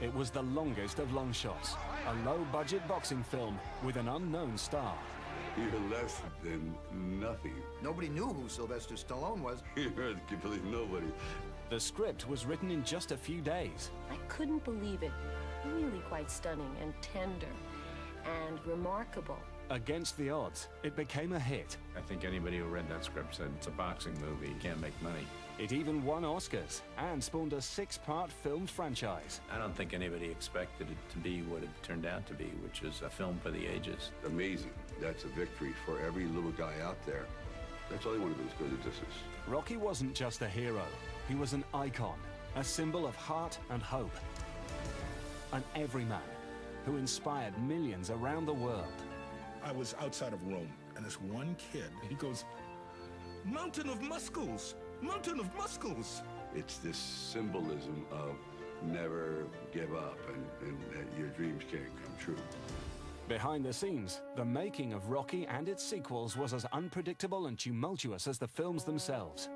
It was the longest of long shots, a low-budget boxing film with an unknown star. You're less than nothing. Nobody knew who Sylvester Stallone was. You're completely nobody. The script was written in just a few days. I couldn't believe it. Really quite stunning and tender and remarkable. Against the odds, it became a hit. I think anybody who read that script said it's a boxing movie, you can't make money. It even won Oscars and spawned a 6-part film franchise. I don't think anybody expected it to be what it turned out to be, which is a film for the ages. Amazing. That's a victory for every little guy out there. That's all they want to do is go to distance. Rocky wasn't just a hero. He was an icon, a symbol of heart and hope. An everyman who inspired millions around the world. I was outside of Rome, and this one kid, he goes, "Mountain of muscles! Mountain of muscles!" It's this symbolism of never give up and that your dreams can come true. Behind the scenes, the making of Rocky and its sequels was as unpredictable and tumultuous as the films themselves.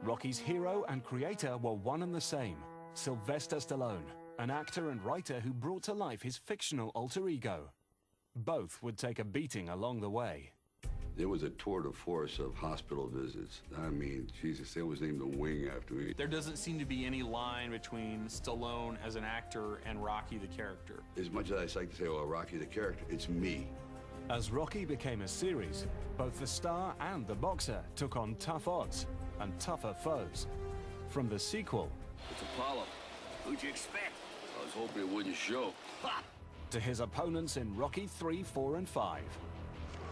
Rocky's hero and creator were one and the same, Sylvester Stallone, an actor and writer who brought to life his fictional alter ego. Both would take a beating along the way. There was a tour de force of hospital visits. I mean, Jesus, they was named the Wing after me. There doesn't seem to be any line between Stallone as an actor and Rocky the character. As much as I like to say, oh, Rocky the character, it's me. As Rocky became a series, both the star and the boxer took on tough odds and tougher foes. From the sequel... It's Apollo. Who'd you expect? I was hoping it wouldn't show. Ha! ...to his opponents in Rocky 3, 4, and 5.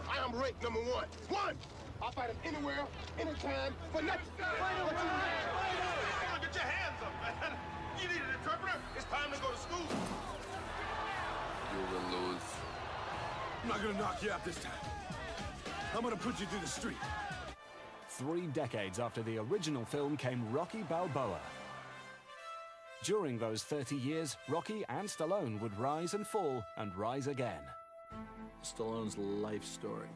I am ranked number one. One! I'll fight him anywhere, anytime, for nothing. Fight him! Get your hands up, man. You need an interpreter? It's time to go to school. You're gonna lose. I'm not gonna knock you out this time. I'm gonna put you through the street. 3 decades after the original film came Rocky Balboa. During those 30 years, Rocky and Stallone would rise and fall and rise again. Stallone's life story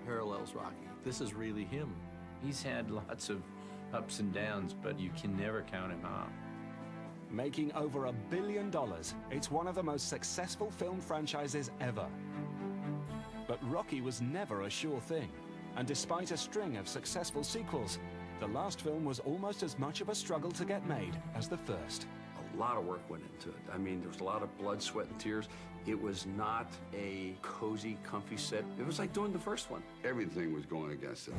parallels Rocky. This is really him. He's had lots of ups and downs, but you can never count him out. Making over $1 billion, it's one of the most successful film franchises ever. But Rocky was never a sure thing, and despite a string of successful sequels, the last film was almost as much of a struggle to get made as the first. A lot of work went into it. I mean, there was a lot of blood, sweat, and tears. It was not a cozy, comfy set. It was like doing the first one. Everything was going against it.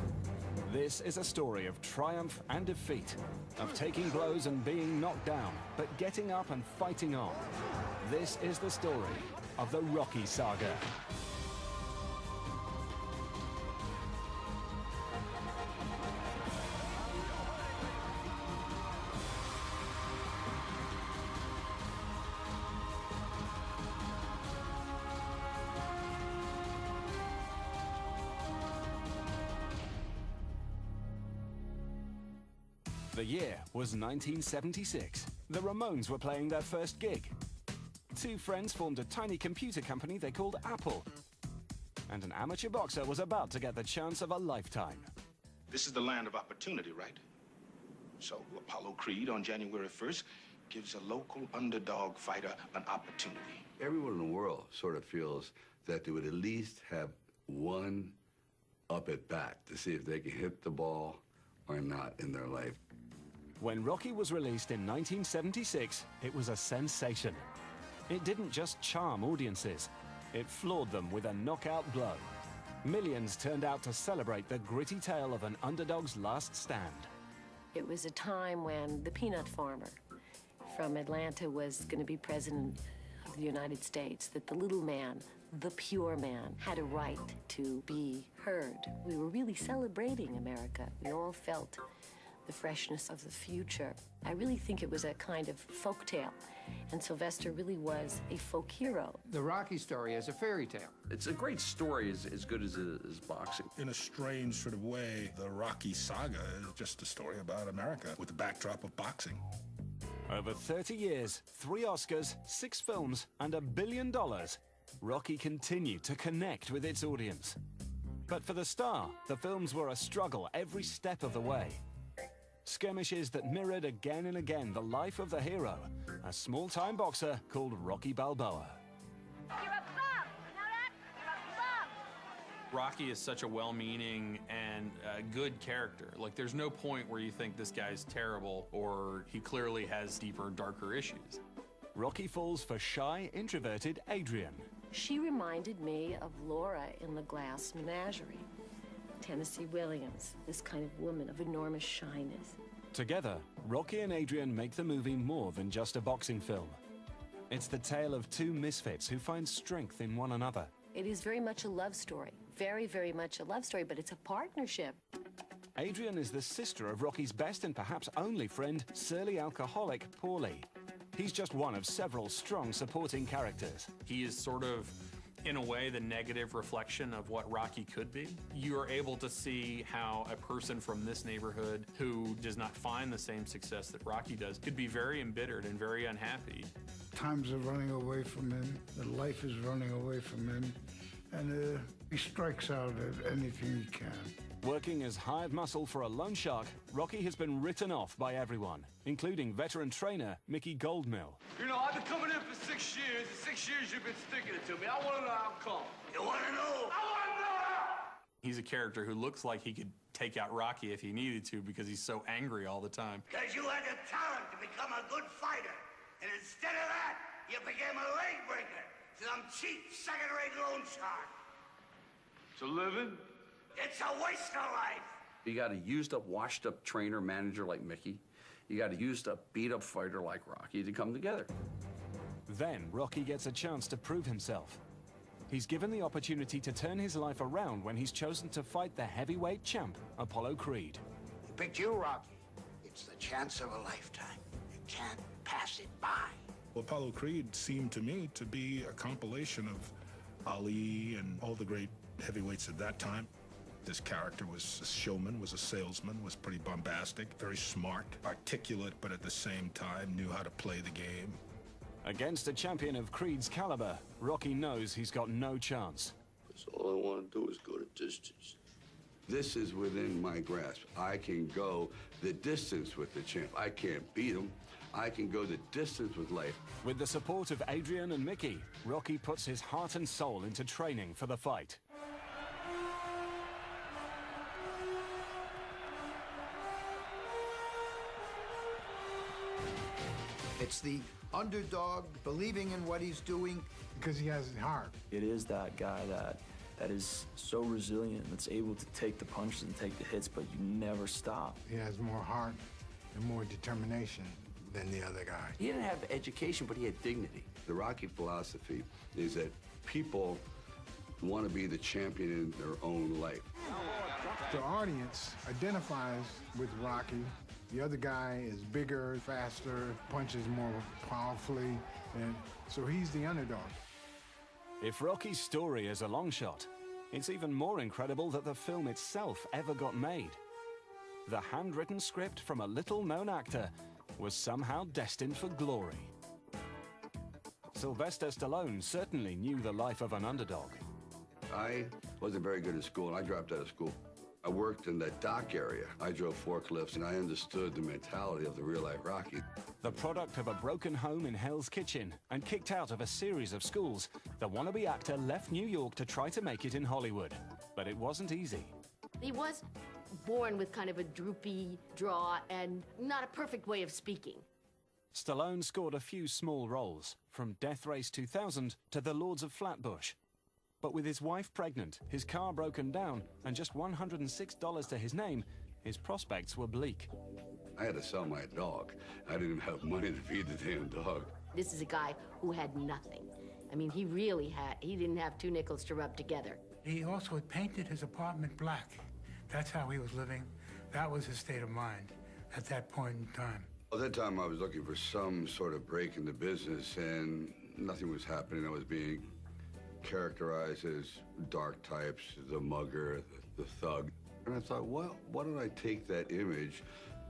This is a story of triumph and defeat, of taking blows and being knocked down, but getting up and fighting on. This is the story of the Rocky Saga. The year was 1976. The Ramones were playing their first gig. 2 friends formed a tiny computer company they called Apple. And an amateur boxer was about to get the chance of a lifetime. This is the land of opportunity, right? So Apollo Creed on January 1st gives a local underdog fighter an opportunity. Everyone in the world sort of feels that they would at least have one up at bat to see if they can hit the ball or not in their life. When Rocky was released in 1976, it was a sensation. It didn't just charm audiences, it floored them with a knockout blow. Millions turned out to celebrate the gritty tale of an underdog's last stand. It was a time when the peanut farmer from Atlanta was going to be president of the United States, that the little man, the pure man, had a right to be heard. We were really celebrating America. We all felt the freshness of the future. I really think it was a kind of folk tale, and Sylvester really was a folk hero. The Rocky story is a fairy tale. It's a great story, as good as boxing. In a strange sort of way, the Rocky Saga is just a story about America with the backdrop of boxing. Over 30 years, 3 Oscars, 6 films, and $1 billion, Rocky continued to connect with its audience. But for the star, the films were a struggle every step of the way. skirmishes that mirrored again and again the life of the hero, a small-time boxer called Rocky Balboa. You're a bum! You know that? You're a bum! Rocky is such a well-meaning and good character. Like, there's no point where you think this guy's terrible or he clearly has deeper, darker issues. Rocky falls for shy, introverted Adrian. She reminded me of Laura in The Glass Menagerie. Tennessee Williams, this kind of woman of enormous shyness. Together, Rocky and Adrian make the movie more than just a boxing film. It's the tale of two misfits who find strength in one another. It is very much a love story. Very, very much a love story, but it's a partnership. Adrian is the sister of Rocky's best and perhaps only friend, surly alcoholic Paulie. He's just one of several strong supporting characters. He is sort of, in a way, the negative reflection of what Rocky could be. You are able to see how a person from this neighborhood who does not find the same success that Rocky does could be very embittered and very unhappy. Times are running away from him, and life is running away from him, and he strikes out at anything he can. Working as hired muscle for a loan shark, Rocky has been written off by everyone, including veteran trainer Mickey Goldmill. You know, I've been coming in for 6 years. The 6 years you've been sticking it to me. I want to know how come. You want to know? I want to know how! He's a character who looks like he could take out Rocky if he needed to because he's so angry all the time. Because you had the talent to become a good fighter. And instead of that, you became a leg breaker. Some cheap, second-rate loan shark. It's a living? It's a waste of life. You got a used-up, washed-up trainer, manager like Mickey. You got a used-up, beat-up fighter like Rocky to come together. Then Rocky gets a chance to prove himself. He's given the opportunity to turn his life around when he's chosen to fight the heavyweight champ, Apollo Creed. He picked you, Rocky. It's the chance of a lifetime. You can't pass it by. Well, Apollo Creed seemed to me to be a compilation of Ali and all the great heavyweights at that time. This character was a showman, was a salesman, was pretty bombastic, very smart, articulate, but at the same time knew how to play the game. Against a champion of Creed's caliber, Rocky knows he's got no chance. Because all I want to do is go the distance. This is within my grasp. I can go the distance with the champ. I can't beat him. I can go the distance with life. With the support of Adrian and Mickey, Rocky puts his heart and soul into training for the fight. It's the underdog believing in what he's doing. Because he has heart. It is that guy that is so resilient, that's able to take the punches and take the hits, but you never stop. He has more heart and more determination than the other guy. He didn't have education, but he had dignity. The Rocky philosophy is that people want to be the champion in their own life. The audience identifies with Rocky. The other guy is bigger, faster, punches more powerfully, and so he's the underdog. If Rocky's story is a long shot, it's even more incredible that the film itself ever got made. The handwritten script from a little-known actor was somehow destined for glory. Sylvester Stallone certainly knew the life of an underdog. I wasn't very good at school, and I dropped out of school. I worked in the dock area. I drove forklifts, and I understood the mentality of the real-life Rocky. The product of a broken home in Hell's Kitchen and kicked out of a series of schools, the wannabe actor left New York to try to make it in Hollywood. But it wasn't easy. He was born with kind of a droopy draw and not a perfect way of speaking. Stallone scored a few small roles, from Death Race 2000 to The Lords of Flatbush. But with his wife pregnant, his car broken down, and just $106 to his name, his prospects were bleak. I had to sell my dog. I didn't have money to feed the damn dog. This is a guy who had nothing. I mean, he didn't have 2 nickels to rub together. He also had painted his apartment black. That's how he was living. That was his state of mind at that point in time. At that time, I was looking for some sort of break in the business, and nothing was happening. I was being characterized as dark types, the mugger, the thug. And I thought, well, why don't I take that image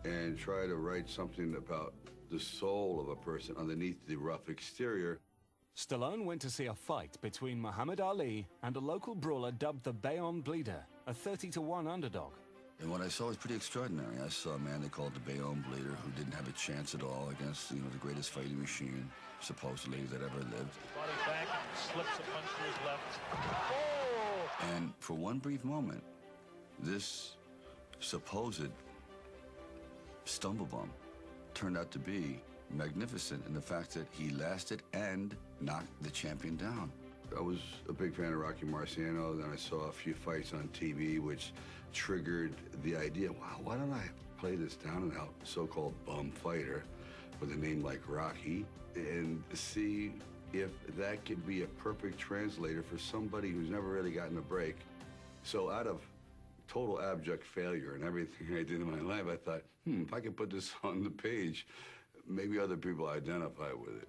and try to write something about the soul of a person underneath the rough exterior. Stallone went to see a fight between Muhammad Ali and a local brawler dubbed the Bayonne Bleeder, a 30-to-1 underdog. And what I saw was pretty extraordinary. I saw a man they called the Bayonne Bleeder who didn't have a chance at all against, the greatest fighting machine, supposedly, that ever lived. Body back, slips a punch to his left. Oh! And for one brief moment, this supposed stumblebum turned out to be magnificent in the fact that he lasted and knocked the champion down. I was a big fan of Rocky Marciano. Then I saw a few fights on TV, which triggered the idea, wow, why don't I play this down and out so-called bum fighter with a name like Rocky and see if that could be a perfect translator for somebody who's never really gotten a break. So out of total abject failure and everything I did in my life, I thought, if I could put this on the page, maybe other people identify with it.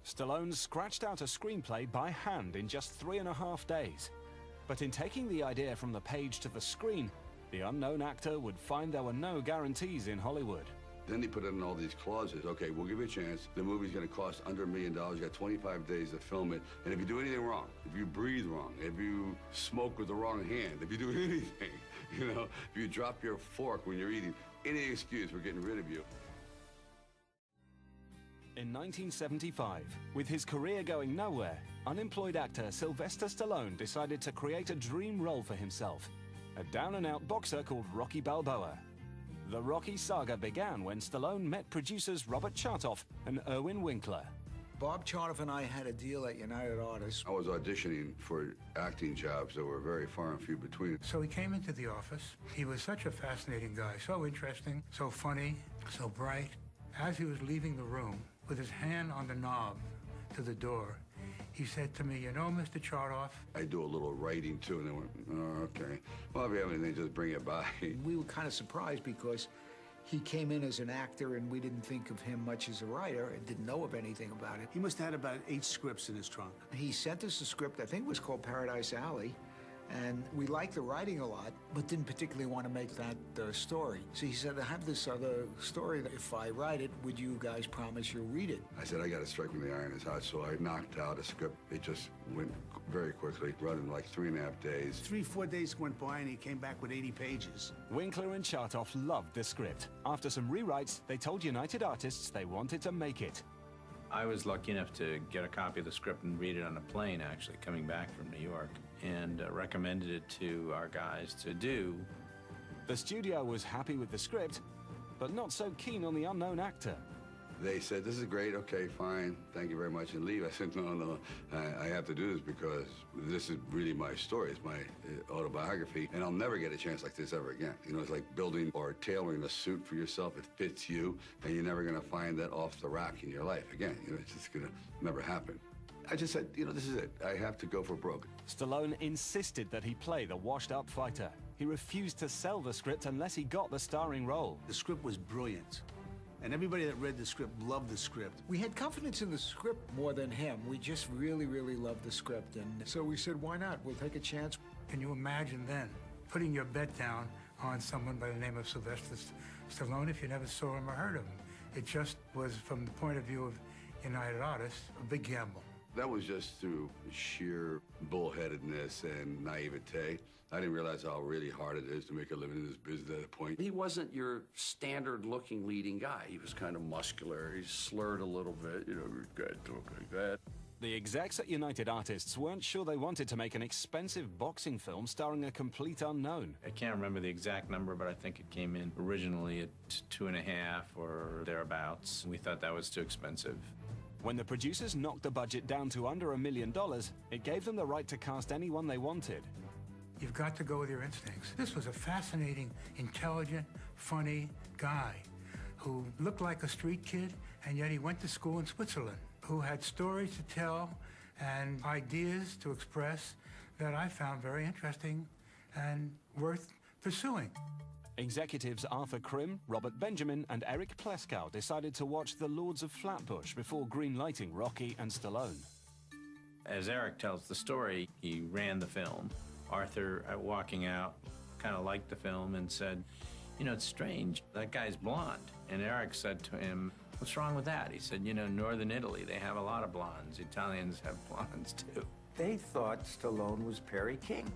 Stallone scratched out a screenplay by hand in just 3.5 days. But in taking the idea from the page to the screen, the unknown actor would find there were no guarantees in Hollywood. Then they put in all these clauses. Okay, we'll give you a chance. The movie's going to cost under $1 million. You got 25 days to film it. And if you do anything wrong, if you breathe wrong, if you smoke with the wrong hand, if you do anything, if you drop your fork when you're eating, any excuse, we're getting rid of you. In 1975, with his career going nowhere, unemployed actor Sylvester Stallone decided to create a dream role for himself, a down-and-out boxer called Rocky Balboa. The Rocky saga began when Stallone met producers Robert Chartoff and Irwin Winkler. Bob Chartoff and I had a deal at United Artists. I was auditioning for acting jobs that were very far and few between. So he came into the office. He was such a fascinating guy, so interesting, so funny, so bright. As he was leaving the room, with his hand on the knob to the door, he said to me, you know, Mr. Chartoff? I do a little writing, too, and they went, oh, okay. Well, if you have anything, just bring it by. We were kind of surprised because he came in as an actor, and we didn't think of him much as a writer and didn't know of anything about it. He must have had about 8 scripts in his trunk. He sent us a script, I think it was called Paradise Alley, and we liked the writing a lot, but didn't particularly want to make that the story. So he said, I have this other story that if I write it, would you guys promise you'll read it? I said, I got to strike when the iron is hot, so I knocked out a script. It just went very quickly, run in like 3.5 days. 3-4 days went by, and he came back with 80 pages. Winkler and Chartoff loved the script. After some rewrites, they told United Artists they wanted to make it. I was lucky enough to get a copy of the script and read it on a plane, actually, coming back from New York, and recommended it to our guys to do. The studio was happy with the script, but not so keen on the unknown actor. They said, this is great, okay, fine, thank you very much, and leave. I said, no, I have to do this because this is really my story. It's my autobiography, and I'll never get a chance like this ever again. It's like building or tailoring a suit for yourself. It fits you, and you're never going to find that off the rack in your life again. It's just going to never happen. I just said, this is it. I have to go for broke. Stallone insisted that he play the washed-up fighter. He refused to sell the script unless he got the starring role. The script was brilliant, and everybody that read the script loved the script. We had confidence in the script more than him. We just really, really loved the script, and so we said, why not? We'll take a chance. Can you imagine then putting your bet down on someone by the name of Sylvester Stallone if you never saw him or heard of him? It just was, from the point of view of United Artists, a big gamble. That was just through sheer bullheadedness and naivete. I didn't realize how really hard it is to make a living in this business at that point. He wasn't your standard-looking leading guy. He was kind of muscular. He slurred a little bit, good, talk like that. The execs at United Artists weren't sure they wanted to make an expensive boxing film starring a complete unknown. I can't remember the exact number, but I think it came in originally at 2.5 or thereabouts. We thought that was too expensive. When the producers knocked the budget down to under $1 million, it gave them the right to cast anyone they wanted. You've got to go with your instincts. This was a fascinating, intelligent, funny guy who looked like a street kid, and yet he went to school in Switzerland, who had stories to tell and ideas to express that I found very interesting and worth pursuing. Executives Arthur Krim, Robert Benjamin, and Eric Pleskow decided to watch The Lords of Flatbush before greenlighting Rocky and Stallone. As Eric tells the story, he ran the film. Arthur, walking out, kind of liked the film and said, it's strange, that guy's blonde. And Eric said to him, what's wrong with that? He said, Northern Italy, they have a lot of blondes. Italians have blondes, too. They thought Stallone was Perry King.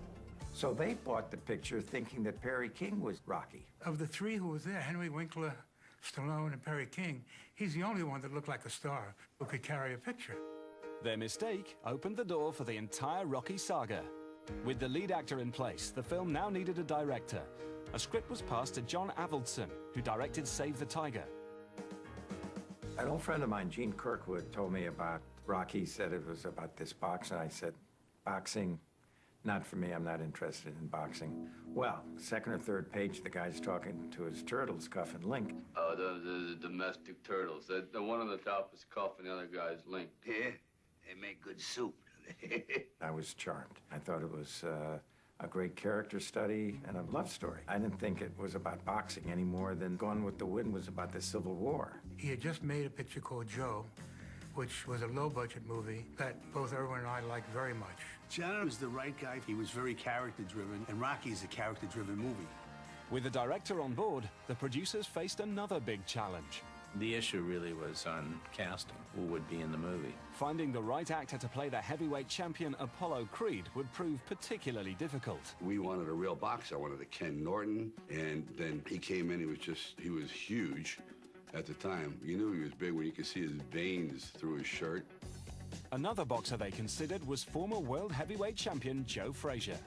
So they bought the picture thinking that Perry King was Rocky. Of the three who was there, Henry Winkler, Stallone, and Perry King, he's the only one that looked like a star who could carry a picture. Their mistake opened the door for the entire Rocky saga. With the lead actor in place, the film now needed a director. A script was passed to John Avildsen, who directed Save the Tiger. An old friend of mine, Gene Kirkwood, told me about Rocky, said it was about this boxing. I said, boxing? Not for me, I'm not interested in boxing. Well, second or third page, the guy's talking to his turtles, Cuff and Link. Oh, the domestic turtles. The one on the top is Cuff and the other guy's Link. Yeah, they make good soup. I was charmed. I thought it was a great character study and a love story. I didn't think it was about boxing any more than Gone with the Wind was about the Civil War. He had just made a picture called Joe, which was a low-budget movie that both Irwin and I liked very much. John was the right guy. He was very character-driven, and Rocky's a character-driven movie. With the director on board, the producers faced another big challenge. The issue really was on casting, who would be in the movie. Finding the right actor to play the heavyweight champion Apollo Creed would prove particularly difficult. We wanted a real boxer. I wanted a Ken Norton, and then he came in, he was huge at the time. You knew he was big when you could see his veins through his shirt. Another boxer they considered was former world heavyweight champion Joe Frazier.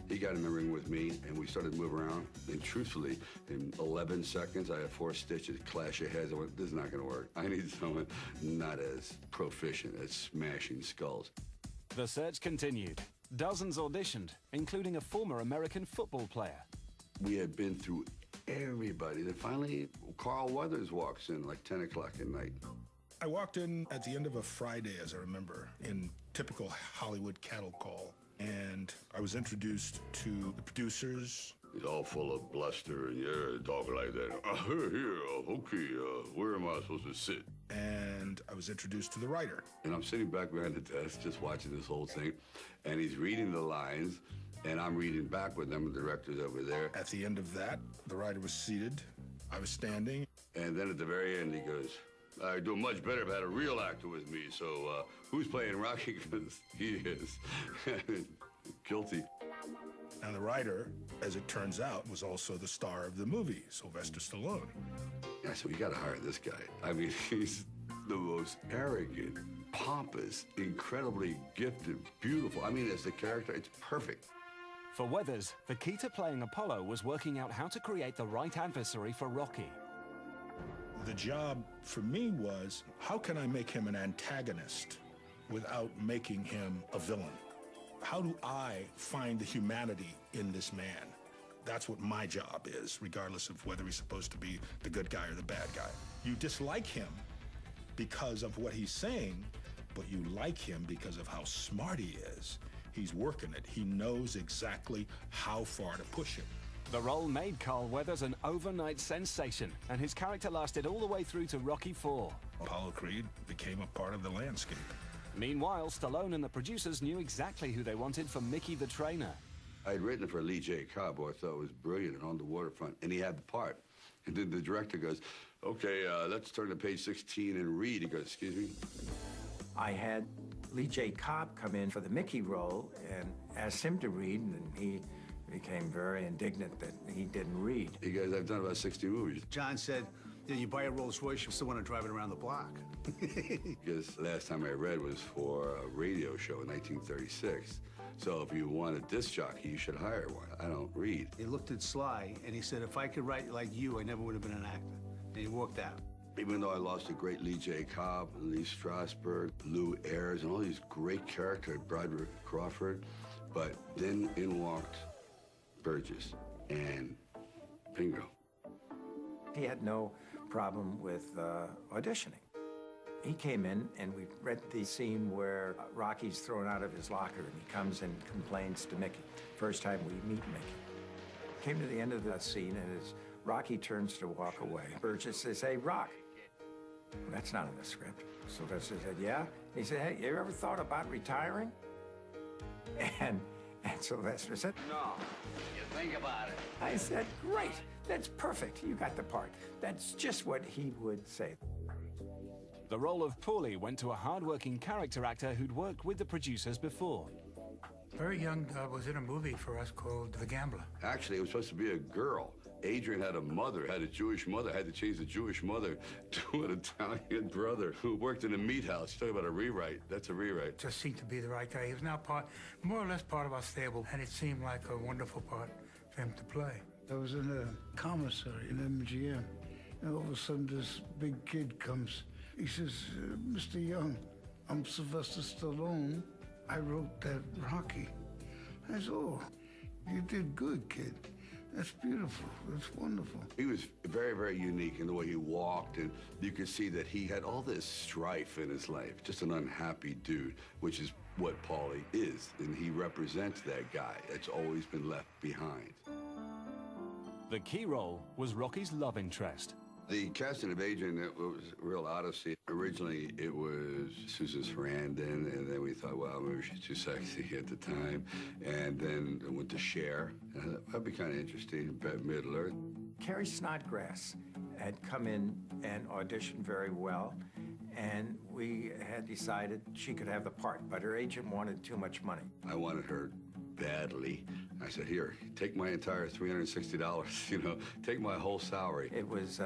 He got in the ring with me, and we started to move around. And truthfully, in 11 seconds, I had 4 stitches, clash of heads. I went, this is not going to work. I need someone not as proficient at smashing skulls. The search continued. Dozens auditioned, including a former American football player. We had been through everybody. Then finally, Carl Weathers walks in like 10 o'clock at night. I walked in at the end of a Friday, as I remember, in typical Hollywood cattle call. And I was introduced to the producers. He's all full of bluster, and you're talking like that. Okay, where am I supposed to sit? And I was introduced to the writer. And I'm sitting back behind the desk just watching this whole thing, and he's reading the lines, and I'm reading back with them, the director's over there. At the end of that, the writer was seated, I was standing. And then at the very end, he goes, I'd do much better if I had a real actor with me, so who's playing Rocky? Because he is guilty. And the writer, as it turns out, was also the star of the movie, Sylvester Stallone. Yeah, so you got to hire this guy. I mean, he's the most arrogant, pompous, incredibly gifted, beautiful. I mean, as the character, it's perfect. For Weathers, the key to playing Apollo was working out how to create the right adversary for Rocky. The job for me was, how can I make him an antagonist without making him a villain? How do I find the humanity in this man? That's what my job is, regardless of whether he's supposed to be the good guy or the bad guy. You dislike him because of what he's saying, but you like him because of how smart he is. He's working it. He knows exactly how far to push him. The role made Carl Weathers an overnight sensation, and his character lasted all the way through to Rocky IV. Apollo Creed became a part of the landscape. Meanwhile, Stallone and the producers knew exactly who they wanted for Mickey the Trainer. I'd written it for Lee J. Cobb, who I thought was brilliant and on the waterfront, and he had the part. And then the director goes, okay, let's turn to page 16 and read. He goes, excuse me? I had Lee J. Cobb come in for the Mickey role and asked him to read, and he became very indignant that he didn't read. He goes, I've done about 60 movies. John said, you buy a Rolls Royce, you still want to drive it around the block. Because the last time I read was for a radio show in 1936. So if you want a disc jockey, you should hire one. I don't read. He looked at Sly, and he said, if I could write like you, I never would have been an actor. And he walked out. Even though I lost a great Lee J. Cobb, Lee Strasberg, Lou Ayres, and all these great characters, Broderick Crawford, but then in walked Burgess, and bingo. He had no problem with auditioning. He came in, and we read the scene where Rocky's thrown out of his locker, and he comes and complains to Mickey. First time we meet Mickey. Came to the end of that scene, and as Rocky turns to walk away, Burgess says, hey, Rock. Well, that's not in the script. Sylvester said, yeah? He said, hey, you ever thought about retiring? And Sylvester said, no, you think about it. I said, great, that's perfect. You got the part. That's just what he would say. The role of Paulie went to a hard-working character actor who'd worked with the producers before. Very young, was in a movie for us called The Gambler. Actually, it was supposed to be a girl. Adrian had a mother, had a Jewish mother, had to change the Jewish mother to an Italian brother who worked in a meat house. Talk about a rewrite. That's a rewrite. Just seemed to be the right guy. He was now more or less part of our stable, and it seemed like a wonderful part for him to play. I was in a commissary in MGM, and all of a sudden this big kid comes. He says, Mr. Young, I'm Sylvester Stallone. I wrote that Rocky. I said, oh, you did good, kid. That's beautiful. That's wonderful. He was very, very unique in the way he walked, and you could see that he had all this strife in his life. Just an unhappy dude, which is what Paulie is, and he represents that guy that's always been left behind. The key role was Rocky's love interest. The casting of Adrian, it was a real odyssey. Originally, it was Susan Sarandon, and then we thought, well, maybe she's too sexy at the time. And then it went to Cher. That'd be kind of interesting, Bette Midler. Carrie Snodgrass had come in and auditioned very well, and we had decided she could have the part, but her agent wanted too much money. I wanted her badly. I said, here, take my entire $360, you know, take my whole salary. It was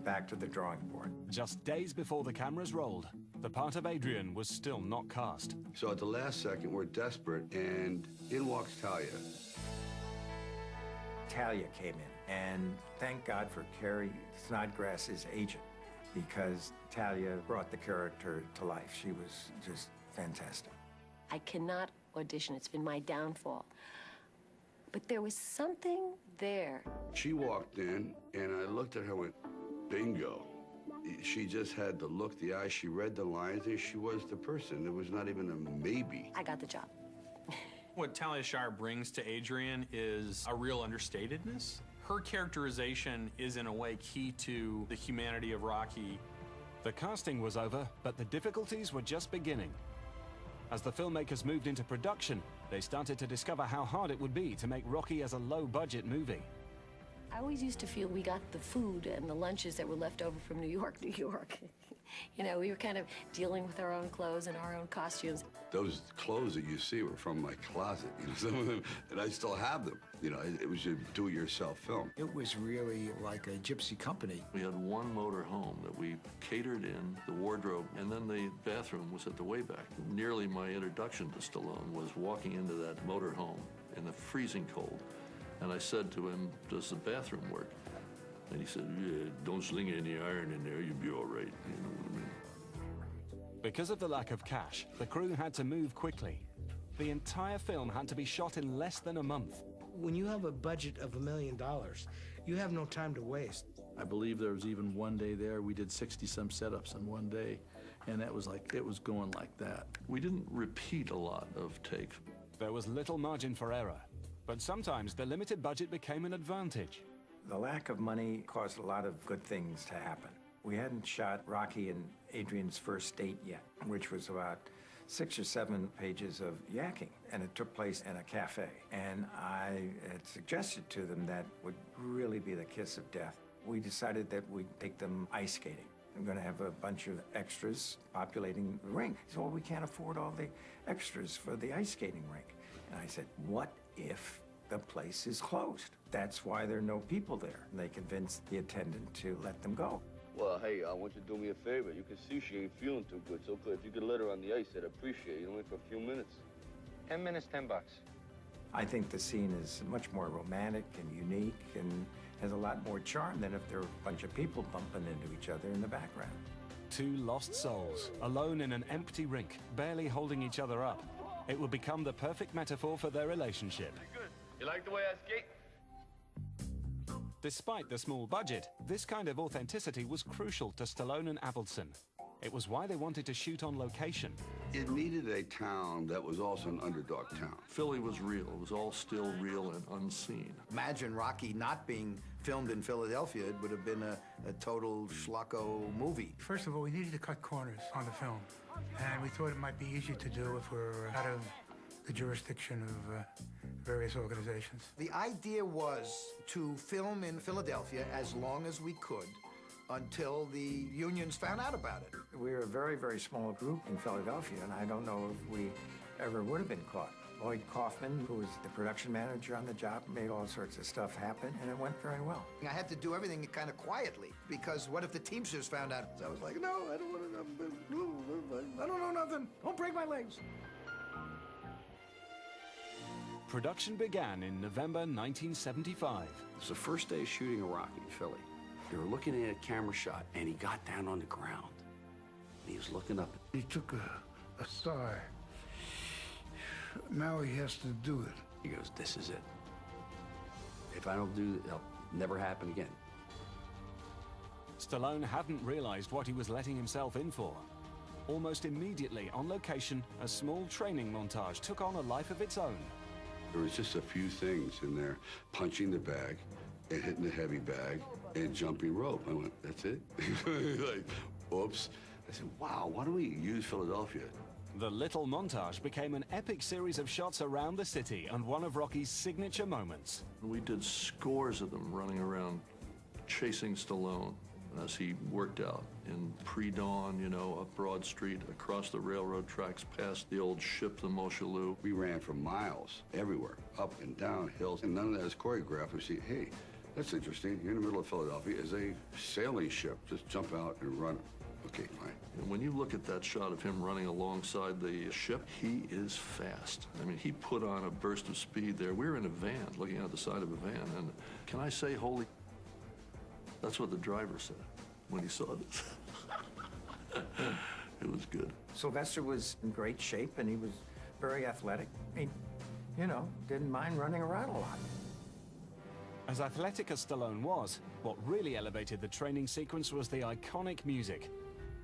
back to the drawing board. Just days before the cameras rolled, the part of Adrian was still not cast. So at the last second, we're desperate, and in walks Talia. Talia came in, and thank God for Carrie Snodgrass's agent, because Talia brought the character to life. She was just fantastic. I cannot audition. It's been my downfall. But there was something there. She walked in, and I looked at her and went, bingo. She just had the look, the eyes. She read the lines, and she was the person. There was not even a maybe. I got the job. What Talia Shire brings to Adrian is a real understatedness. Her characterization is, in a way, key to the humanity of Rocky. The casting was over, but the difficulties were just beginning. As the filmmakers moved into production, they started to discover how hard it would be to make Rocky as a low-budget movie. I always used to feel we got the food and the lunches that were left over from New York. You know, we were kind of dealing with our own clothes and our own costumes. Those clothes that you see were from my closet, you know, some of them, and I still have them. You know, it was a do-it-yourself film. It was really like a gypsy company. We had one motor home that we catered in, the wardrobe, and then the bathroom was at the way back. Nearly my introduction to Stallone was walking into that motor home in the freezing cold. And I said to him, does the bathroom work? And he said, yeah, don't sling any iron in there, you'll be all right. You know what I mean? Because of the lack of cash, the crew had to move quickly. The entire film had to be shot in less than a month. When you have a budget of $1 million, you have no time to waste. I believe there was even one day there, we did 60-some setups in one day, and that was like, it was going like that. We didn't repeat a lot of takes. There was little margin for error, but sometimes the limited budget became an advantage. The lack of money caused a lot of good things to happen. We hadn't shot Rocky and Adrian's first date yet, which was about 6 or 7 pages of yakking, and it took place in a cafe. And I had suggested to them that would really be the kiss of death. We decided that we'd take them ice skating. I'm going to have a bunch of extras populating the rink. He said, well, we can't afford all the extras for the ice skating rink. And I said, what if the place is closed? That's why there are no people there. And they convinced the attendant to let them go. Well, hey, I want you to do me a favor. You can see she ain't feeling too good, so if you could let her on the ice, I'd appreciate it. Only for a few minutes. 10 minutes, $10. I think the scene is much more romantic and unique and has a lot more charm than if there were a bunch of people bumping into each other in the background. Two lost souls, alone in an empty rink, barely holding each other up. It would become the perfect metaphor for their relationship. Good. You like the way I skate? Despite the small budget, this kind of authenticity was crucial to Stallone and Avildsen. It was why they wanted to shoot on location. It needed a town that was also an underdog town. Philly was real. It was all still real and unseen. Imagine Rocky not being filmed in Philadelphia. It would have been a total schlocko movie. First of all, we needed to cut corners on the film. And we thought it might be easier to do if we're out of the jurisdiction of various organizations. The idea was to film in Philadelphia as long as we could until the unions found out about it. We were a very, very small group in Philadelphia, and I don't know if we ever would have been caught. Lloyd Kaufman, who was the production manager on the job, made all sorts of stuff happen, and it went very well. I had to do everything kind of quietly, because what if the Teamsters found out? So I was like, no, I don't want to, I don't know nothing. Don't break my legs. Production began in November 1975. It was the first day of shooting a Rocky in Philly. They were looking at a camera shot, and he got down on the ground. He was looking up. He took a sigh. Now he has to do it. He goes, this is it. If I don't do it, it'll never happen again. Stallone hadn't realized what he was letting himself in for. Almost immediately on location, a small training montage took on a life of its own. There was just a few things in there, punching the bag and hitting the heavy bag and jumping rope. I went, that's it? Like, oops. I said, wow, why don't we use Philadelphia? The little montage became an epic series of shots around the city and one of Rocky's signature moments. We did scores of them running around chasing Stallone as he worked out in pre-dawn, you know, up Broad Street, across the railroad tracks, past the old ship, the Moshulu. We ran for miles, everywhere, up and down hills, and none of that is choreographed. We see, hey, that's interesting. You're in the middle of Philadelphia is a sailing ship. Just jump out and run. Okay, fine. And when you look at that shot of him running alongside the ship, he is fast. I mean, he put on a burst of speed there. We were in a van, looking out the side of a van, and can I say, holy... That's what the driver said when he saw this. It was good. Sylvester was in great shape, and he was very athletic. He, you know, didn't mind running around a lot. As athletic as Stallone was, what really elevated the training sequence was the iconic music.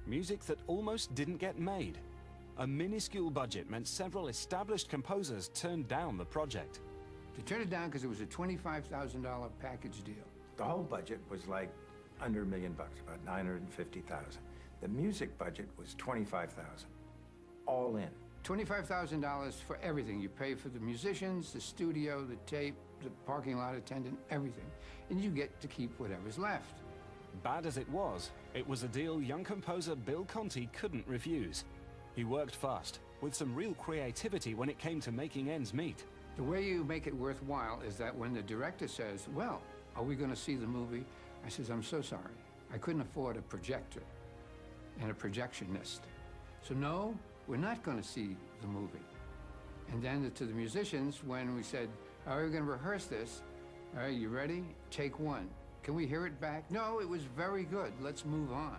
Music that almost didn't get made. A minuscule budget meant several established composers turned down the project. They turned it down because it was a $25,000 package deal. The whole budget was like under $1 million, about $950,000. The music budget was $25,000, all in. $25,000 for everything. You pay for the musicians, the studio, the tape, the parking lot attendant, everything. And you get to keep whatever's left. Bad as it was a deal young composer Bill Conti couldn't refuse. He worked fast, with some real creativity when it came to making ends meet. The way you make it worthwhile is that when the director says, well, are we going to see the movie? I says, I'm so sorry. I couldn't afford a projector and a projectionist. So no, we're not going to see the movie. And then to the musicians, when we said, all right, we're going to rehearse this. All right, you ready? Take one. Can we hear it back? No, it was very good. Let's move on.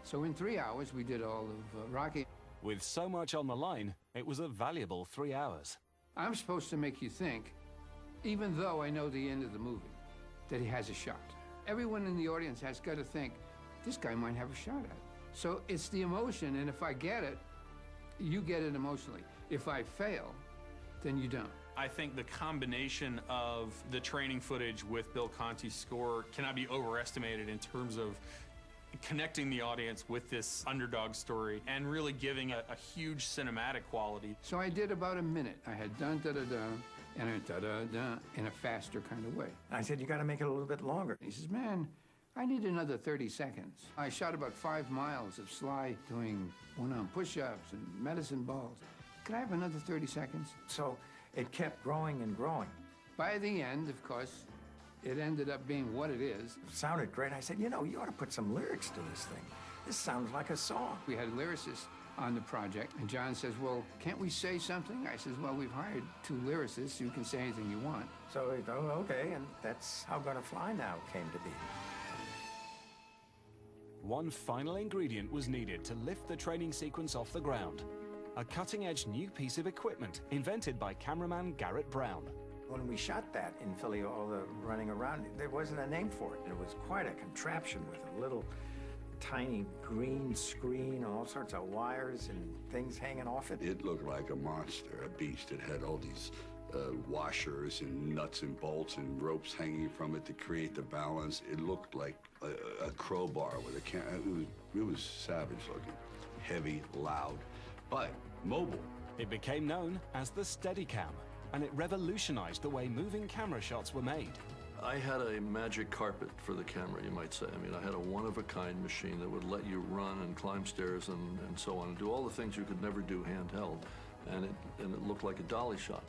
So in 3 hours, we did all of Rocky. With so much on the line, it was a valuable 3 hours. I'm supposed to make you think, even though I know the end of the movie, that he has a shot. Everyone in the audience has got to think, this guy might have a shot at it. So it's the emotion, and if I get it, you get it emotionally. If I fail, then you don't. I think the combination of the training footage with Bill Conti's score cannot be overestimated in terms of connecting the audience with this underdog story and really giving a huge cinematic quality. So I did about a minute. I had dun-da-da-da and a da-da-da in a faster kind of way. I said, you got to make it a little bit longer. He says, man, I need another 30 seconds. I shot about 5 miles of Sly doing one-arm push-ups and medicine balls. Could I have another 30 seconds? So it kept growing and growing. By the end, of course, it ended up being what it is. It sounded great. I said, you know, you ought to put some lyrics to this thing. This sounds like a song. We had lyricists on the project, and John says, well, can't we say something? I says, well, we've hired 2 lyricists. You can say anything you want. So he thought, okay, and that's how Gonna Fly Now came to be. One final ingredient was needed to lift the training sequence off the ground. A cutting-edge new piece of equipment invented by cameraman Garrett Brown. When we shot that in Philly, all the running around, there wasn't a name for it. It was quite a contraption with a little tiny green screen, all sorts of wires and things hanging off it. It looked like a monster, a beast. It had all these washers and nuts and bolts and ropes hanging from it to create the balance. It looked like a crowbar with a can. It was savage looking, heavy, loud, but mobile. It became known as the Steadicam, and it revolutionized the way moving camera shots were made. I had a magic carpet for the camera, you might say. I mean, I had a one-of-a-kind machine that would let you run and climb stairs and so on, and do all the things you could never do handheld. and it looked like a dolly shot.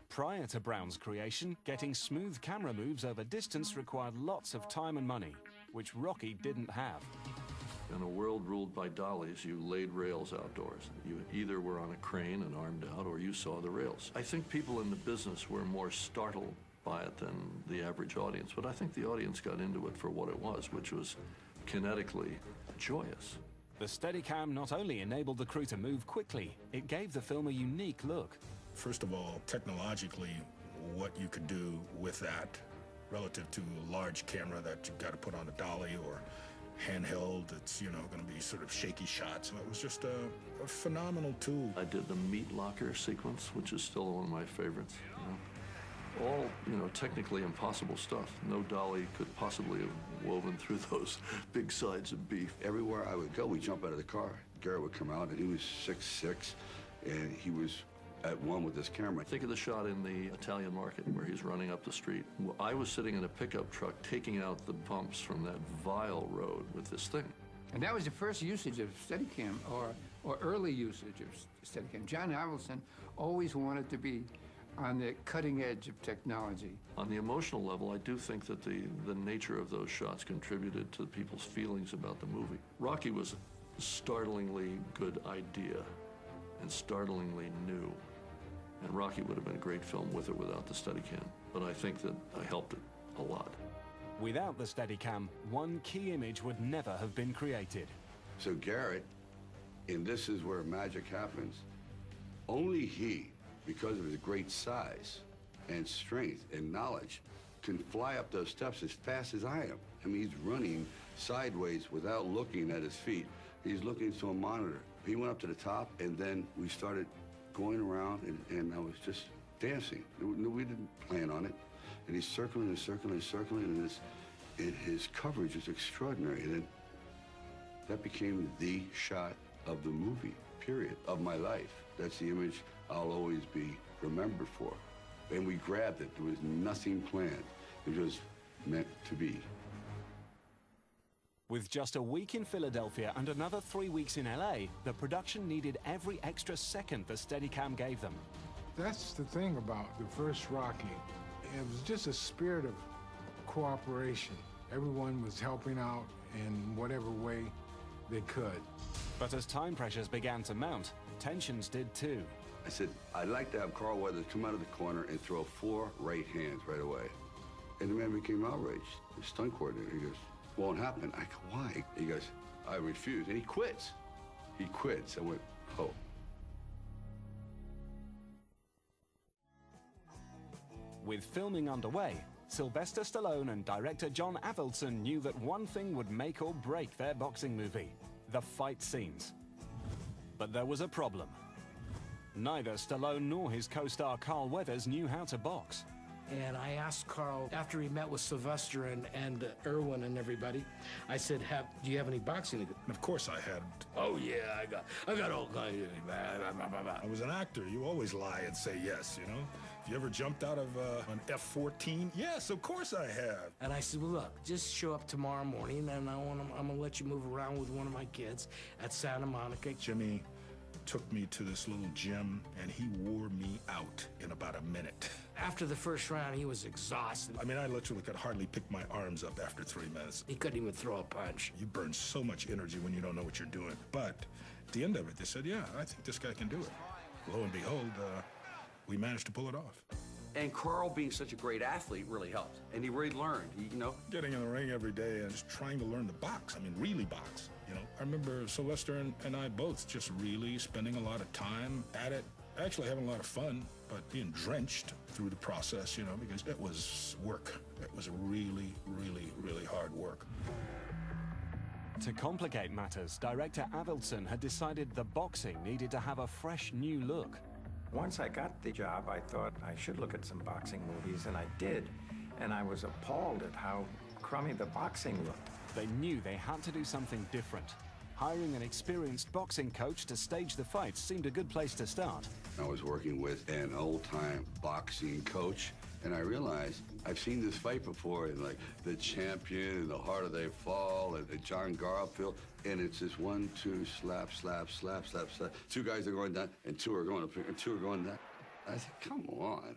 Prior to Brown's creation, getting smooth camera moves over distance required lots of time and money, which Rocky didn't have. In a world ruled by dollies, you laid rails outdoors. You either were on a crane and armed out, or you saw the rails. I think people in the business were more startled by it than the average audience, but I think the audience got into it for what it was, which was kinetically joyous. The Steadicam not only enabled the crew to move quickly, it gave the film a unique look. First of all, technologically, what you could do with that relative to a large camera that you've got to put on a dolly or handheld, it's, you know, going to be sort of shaky shots. So it was just a phenomenal tool. I did the meat locker sequence, which is still one of my favorites. All, you know, technically impossible stuff. No dolly could possibly have woven through those big sides of beef. Everywhere I would go, we'd jump out of the car. Garrett would come out, and he was 6'6", and he was at one with this camera. Think of the shot in the Italian market where he's running up the street. I was sitting in a pickup truck taking out the bumps from that vile road with this thing. And that was the first usage of Steadicam, or early usage of Steadicam. John Avildsen always wanted to be on the cutting edge of technology. On the emotional level, I do think that the nature of those shots contributed to people's feelings about the movie. Rocky was a startlingly good idea and startlingly new. And Rocky would have been a great film with or without the Steadicam, but I think that I helped it a lot. Without the Steadicam, one key image would never have been created. So Garrett, and this is where magic happens, only he, because of his great size and strength and knowledge, can fly up those steps as fast as I am. I mean, he's running sideways without looking at his feet. He's looking to a monitor. He went up to the top, and then we started going around, and I was just dancing. We didn't plan on it. And he's circling and circling and circling, and his coverage is extraordinary. And then that became the shot of the movie, period, of my life. That's the image I'll always be remembered for. And we grabbed it. There was nothing planned. It was meant to be. With just a week in Philadelphia and another 3 weeks in LA, the production needed every extra second the Steadicam gave them. That's the thing about the first Rocky. It was just a spirit of cooperation. Everyone was helping out in whatever way they could. But as time pressures began to mount, tensions did too. I said, I'd like to have Carl Weathers come out of the corner and throw 4 right hands right away. And the man became outraged. The stunt coordinator, he goes, won't happen. I go, why? He goes, I refuse. And he quits. He quits. I went, oh. With filming underway, Sylvester Stallone and director John Avildsen knew that one thing would make or break their boxing movie: the fight scenes. But there was a problem. Neither Stallone nor his co-star Carl Weathers knew how to box. And I asked Carl, after he met with Sylvester and Irwin and everybody, I said, do you have any boxing? Of course I had. Oh, yeah, I got all kinds of... I was an actor. You always lie and say yes, you know? If you ever jumped out of an F-14, yes, of course I have. And I said, well, look, just show up tomorrow morning, and I'm going to let you move around with one of my kids at Santa Monica. Jimmy took me to this little gym, and he wore me out in about a minute. After the first round, he was exhausted. I mean, I literally could hardly pick my arms up after 3 minutes. He couldn't even throw a punch. You burn so much energy when you don't know what you're doing. But at the end of it, they said, yeah, I think this guy can do it. Lo and behold, we managed to pull it off. And Carl, being such a great athlete, really helped. And he really learned, you know? Getting in the ring every day and just trying to learn the box. I mean, really box, you know? I remember Sylvester and I both just really spending a lot of time at it, actually having a lot of fun, but being drenched through the process, you know, because it was work. It was really, really, really hard work. To complicate matters, director Avildsen had decided the boxing needed to have a fresh new look. Once I got the job, I thought I should look at some boxing movies, and I did. And I was appalled at how crummy the boxing looked. They knew they had to do something different. Hiring an experienced boxing coach to stage the fights seemed a good place to start. I was working with an old-time boxing coach, And I realized I've seen this fight before in like The Champion and The Harder They Fall and John Garfield. And it's just 1, 2, slap, slap, slap, slap, slap. 2 guys are going down and 2 are going up and 2 are going down. I said, come on.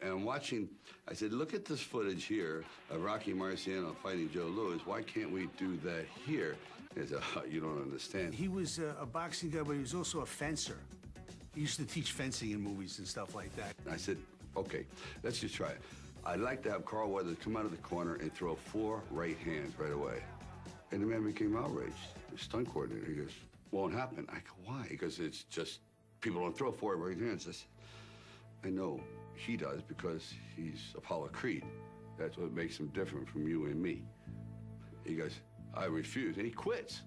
And I'm watching, I said, look at this footage here of Rocky Marciano fighting Joe Louis. Why can't we do that here? He said, oh, you don't understand. He was a boxing guy, but he was also a fencer. He used to teach fencing in movies and stuff like that. I said, okay, let's just try it. I'd like to have Carl Weathers come out of the corner and throw 4 right hands right away. And the man became outraged. The stunt coordinator, he goes, won't happen. I go, why? He goes, it's just, people don't throw 4 right hands. I said, I know he does because he's Apollo Creed. That's what makes him different from you and me. He goes, I refuse, and he quits.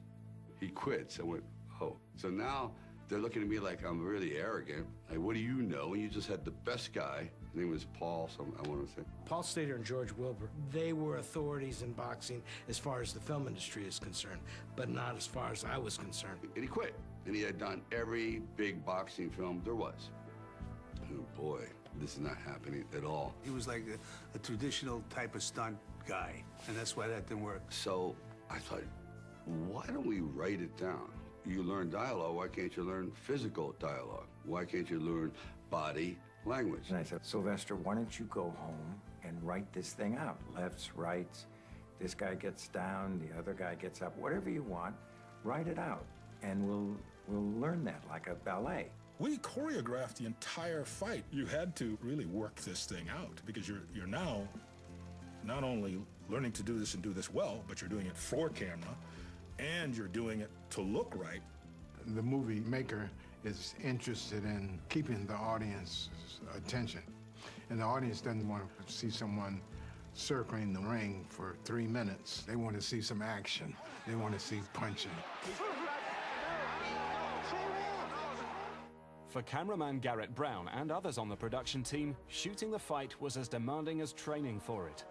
He quits. I went, oh. So now they're looking at me like I'm really arrogant. Like, what do you know? And you just had the best guy. His name was Paul, I want to say. Paul Stater and George Wilbur, they were authorities in boxing as far as the film industry is concerned, but not as far as I was concerned. And he quit. And he had done every big boxing film there was. Oh, boy, this is not happening at all. He was like a traditional type of stunt guy, and that's why that didn't work. So I thought, why don't we write it down? You learn dialogue, why can't you learn physical dialogue? Why can't you learn body language? And I said, Sylvester, why don't you go home and write this thing out? Lefts, rights, this guy gets down, the other guy gets up, whatever you want, write it out. And we'll learn that like a ballet. We choreographed the entire fight. You had to really work this thing out because you're now not only learning to do this and do this well, but you're doing it for camera, and you're doing it to look right. The movie maker is interested in keeping the audience's attention. And the audience doesn't want to see someone circling the ring for 3 minutes. They want to see some action. They want to see punching. For cameraman Garrett Brown and others on the production team, shooting the fight was as demanding as training for it.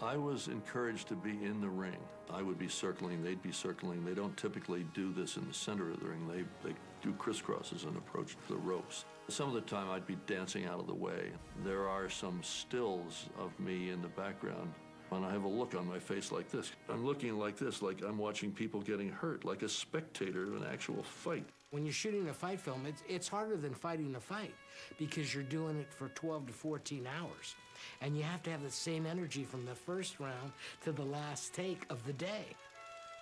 I was encouraged to be in the ring. I would be circling, they'd be circling. They don't typically do this in the center of the ring. They do crisscrosses and approach the ropes. Some of the time I'd be dancing out of the way. There are some stills of me in the background, and I have a look on my face like this. I'm looking like this, like I'm watching people getting hurt, like a spectator of an actual fight. When you're shooting a fight film, it's harder than fighting a fight because you're doing it for 12 to 14 hours. And you have to have the same energy from the first round to the last take of the day.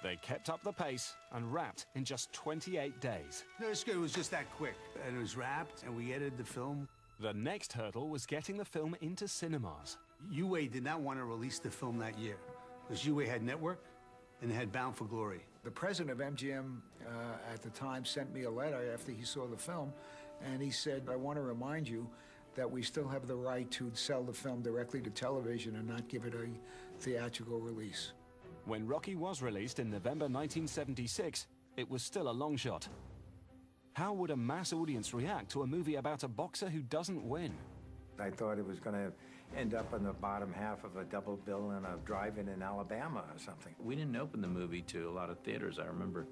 They kept up the pace and wrapped in just 28 days. No, it's good. It was just that quick. And it was wrapped, and we edited the film. The next hurdle was getting the film into cinemas. UA did not want to release the film that year because UA had Network and they had Bound for Glory. The president of MGM at the time sent me a letter after he saw the film, and he said, I want to remind you that we still have the right to sell the film directly to television and not give it a theatrical release. When Rocky was released in November 1976, it was still a long shot. How would a mass audience react to a movie about a boxer who doesn't win? I thought it was going to end up in the bottom half of a double bill in a drive-in in Alabama or something. We didn't open the movie to a lot of theaters. I remember,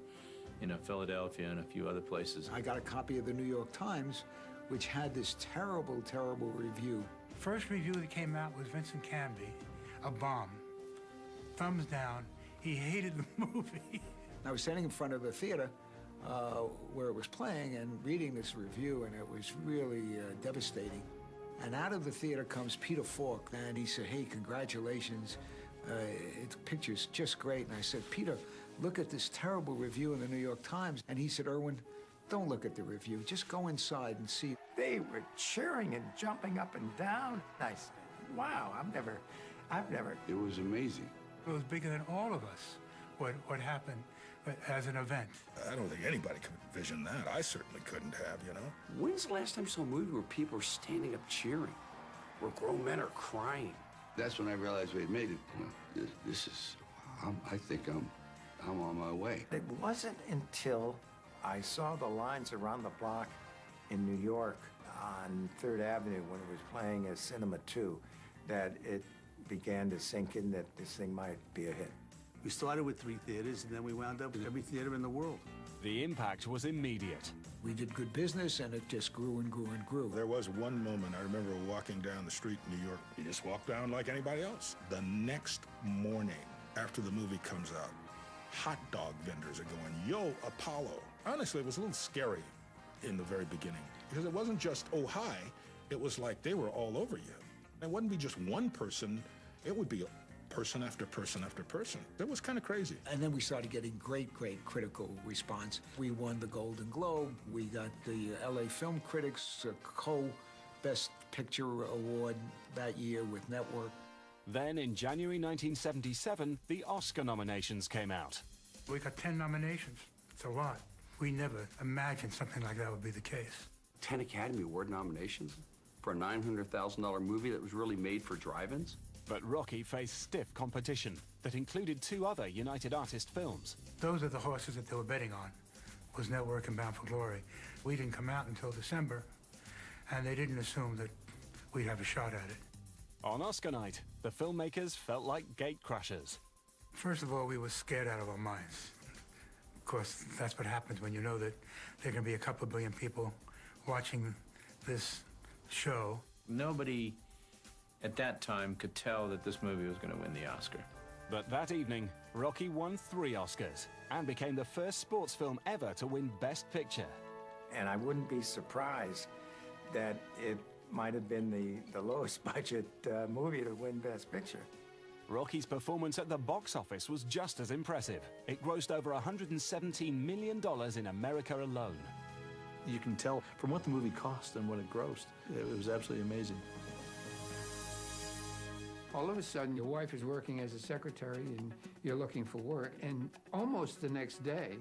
Philadelphia and a few other places. I got a copy of the New York Times, which had this terrible, terrible review. First review that came out was Vincent Canby, a bomb. Thumbs down. He hated the movie. I was standing in front of the theater where it was playing and reading this review, and it was really devastating. And out of the theater comes Peter Falk, and he said, hey, congratulations. The picture's just great. And I said, Peter, look at this terrible review in the New York Times. And he said, Irwin, don't look at the review. Just go inside and see. They were cheering and jumping up and down. I said, wow, I've never. It was amazing. It was bigger than all of us, what happened as an event. I don't think anybody could envision that. I certainly couldn't have, When's the last time you saw a movie where people are standing up cheering, where grown men are crying? That's when I realized we had made it. This is, I think I'm on my way. It wasn't until I saw the lines around the block in New York on 3rd Avenue when it was playing as Cinema 2 that it began to sink in that this thing might be a hit. We started with 3 theaters, and then we wound up with every theater in the world. The impact was immediate. We did good business, and it just grew and grew and grew. There was one moment I remember walking down the street in New York. You just walk down like anybody else. The next morning, after the movie comes out, hot dog vendors are going, "Yo, Apollo." Honestly, it was a little scary in the very beginning because it wasn't just, "Oh, hi." It was like they were all over you. It wouldn't be just one person. It would be person after person after person. It was kind of crazy. And then we started getting great critical response. We won the Golden Globe. We got the LA Film Critics Co-Best Picture Award that year with Network. Then in January 1977, the Oscar nominations came out. We got 10 nominations. It's a lot. We never imagined something like that would be the case. 10 Academy Award nominations for a $900,000 movie that was really made for drive-ins? But Rocky faced stiff competition that included 2 other United Artists films. Those are the horses that they were betting on, was Network and Bound for Glory. We didn't come out until December, and they didn't assume that we'd have a shot at it. On Oscar night, the filmmakers felt like gate crushers. First of all, we were scared out of our minds. Of course, that's what happens when you know that there can be a couple of billion people watching this show. Nobody at that time could tell that this movie was going to win the Oscar. But that evening, Rocky won 3 Oscars and became the first sports film ever to win Best Picture. And I wouldn't be surprised that it might have been the lowest budget movie to win Best Picture. Rocky's performance at the box office was just as impressive. It grossed over $117 million in America alone. You can tell from what the movie cost and what it grossed. It was absolutely amazing. All of a sudden, your wife is working as a secretary and you're looking for work. And almost the next day,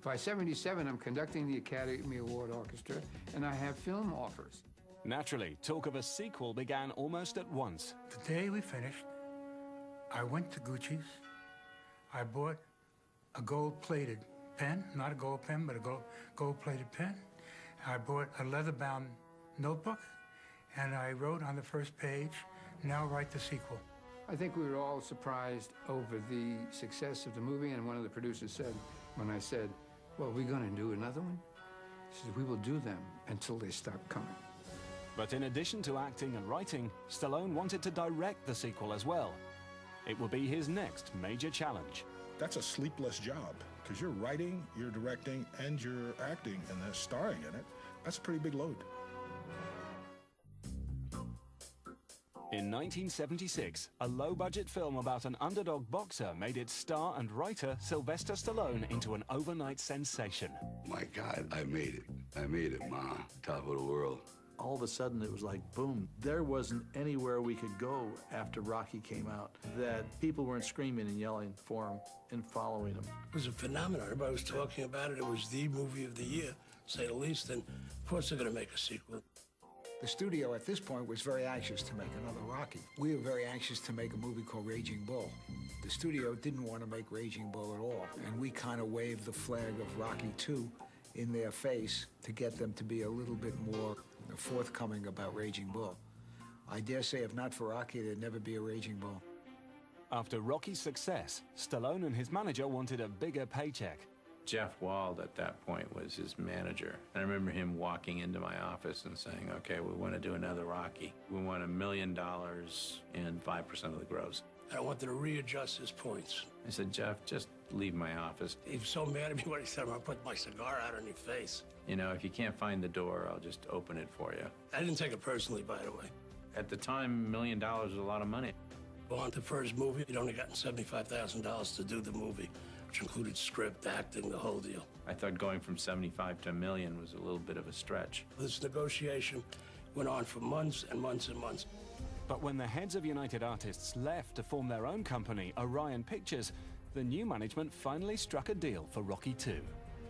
by 77, I'm conducting the Academy Award Orchestra and I have film offers. Naturally, talk of a sequel began almost at once. The day we finished, I went to Gucci's. I bought a gold-plated pen, not a gold pen, but a gold-plated pen. I bought a leather-bound notebook, and I wrote on the first page, "Now write the sequel." I think we were all surprised over the success of the movie, and one of the producers said, when I said, "Well, we're going to do another one?" He said, "We will do them until they stop coming." But in addition to acting and writing, Stallone wanted to direct the sequel as well. It would be his next major challenge. That's a sleepless job, because you're writing, you're directing, and you're acting, and then starring in it. That's a pretty big load. In 1976, a low-budget film about an underdog boxer made its star and writer Sylvester Stallone into an overnight sensation. My God, I made it. I made it, Ma. Top of the world. All of a sudden, it was like, boom. There wasn't anywhere we could go after Rocky came out that people weren't screaming and yelling for him and following him. It was a phenomenon. Everybody was talking about it. It was the movie of the year, to say the least, and of course they're going to make a sequel. The studio at this point was very anxious to make another Rocky. We were very anxious to make a movie called Raging Bull. The studio didn't want to make Raging Bull at all, and we kind of waved the flag of Rocky II in their face to get them to be a little bit more forthcoming about Raging Bull. I dare say if not for Rocky, there'd never be a Raging Bull. After Rocky's success, Stallone and his manager wanted a bigger paycheck. Jeff Wald at that point was his manager. And I remember him walking into my office and saying, "Okay, we want to do another Rocky. We want $1 million and 5% of the gross." And I wanted to readjust his points. I said, "Jeff, just leave my office." He was so mad at me when he said, "I'm going to put my cigar out on your face." You know, if you can't find the door, I'll just open it for you. I didn't take it personally, by the way. At the time, $1 million was a lot of money. Well, on the first movie, you'd only gotten $75,000 to do the movie, which included script, acting, the whole deal. I thought going from 75 to $1 million was a little bit of a stretch. This negotiation went on for months and months and months. But when the heads of United Artists left to form their own company, Orion Pictures, the new management finally struck a deal for Rocky II.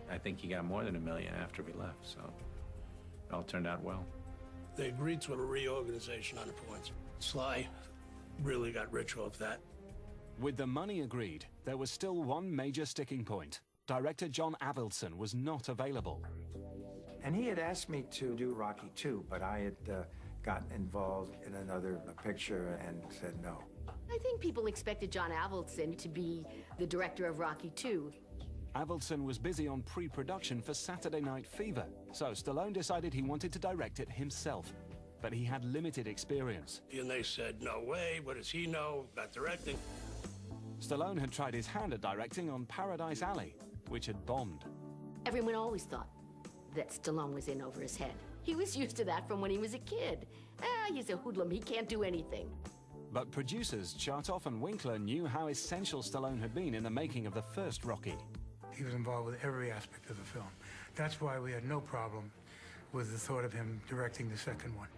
I think he got more than $1 million after we left, so it all turned out well. They agreed to a reorganization on the points. Sly really got rich off that. With the money agreed, there was still one major sticking point. Director John Avildsen was not available. And he had asked me to do Rocky II, but I had gotten involved in another picture and said no. I think people expected John Avildsen to be the director of Rocky II. Avildsen was busy on pre-production for Saturday Night Fever, so Stallone decided he wanted to direct it himself. But he had limited experience. And they said, no way, what does he know about directing? Stallone had tried his hand at directing on Paradise Alley, which had bombed. Everyone always thought that Stallone was in over his head. He was used to that from when he was a kid. He's a hoodlum, he can't do anything. But producers Chartoff and Winkler knew how essential Stallone had been in the making of the first Rocky. He was involved with every aspect of the film. That's why we had no problem with the thought of him directing the second one.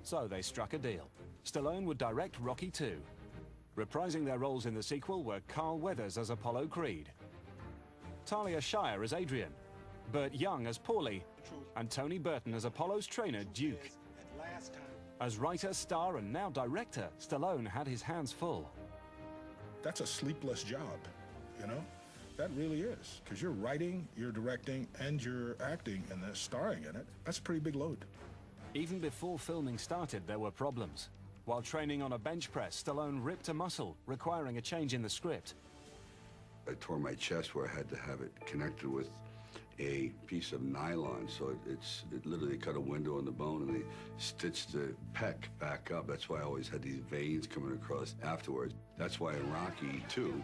So they struck a deal. Stallone would direct Rocky II. Reprising their roles in the sequel were Carl Weathers as Apollo Creed, Talia Shire as Adrian, Burt Young as Paulie, and Tony Burton as Apollo's trainer, Duke. As writer, star, and now director, Stallone had his hands full. That's a sleepless job, you know? That really is, because you're writing, you're directing, and you're acting and then starring in it. That's a pretty big load. Even before filming started, there were problems. While training on a bench press, Stallone ripped a muscle, requiring a change in the script. I tore my chest where I had to have it connected with a piece of nylon, so it literally cut a window in the bone, and they stitched the pec back up. That's why I always had these veins coming across afterwards. That's why in Rocky II,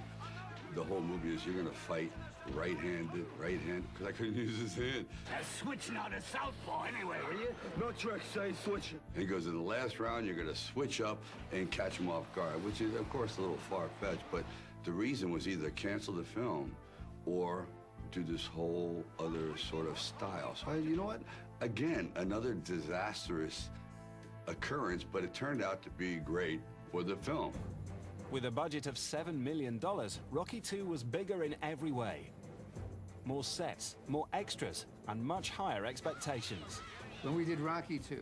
the whole movie is you're gonna fight right-handed, because I couldn't use his hand. Switch now to southpaw anyway, will you? No trick, say switching. And he goes, in the last round, you're gonna switch up and catch him off guard, which is, of course, a little far-fetched, but the reason was either cancel the film or do this whole other sort of style. So you know what? Again, another disastrous occurrence, but it turned out to be great for the film. With a budget of $7 million, Rocky II was bigger in every way. More sets, more extras, and much higher expectations. When we did Rocky II,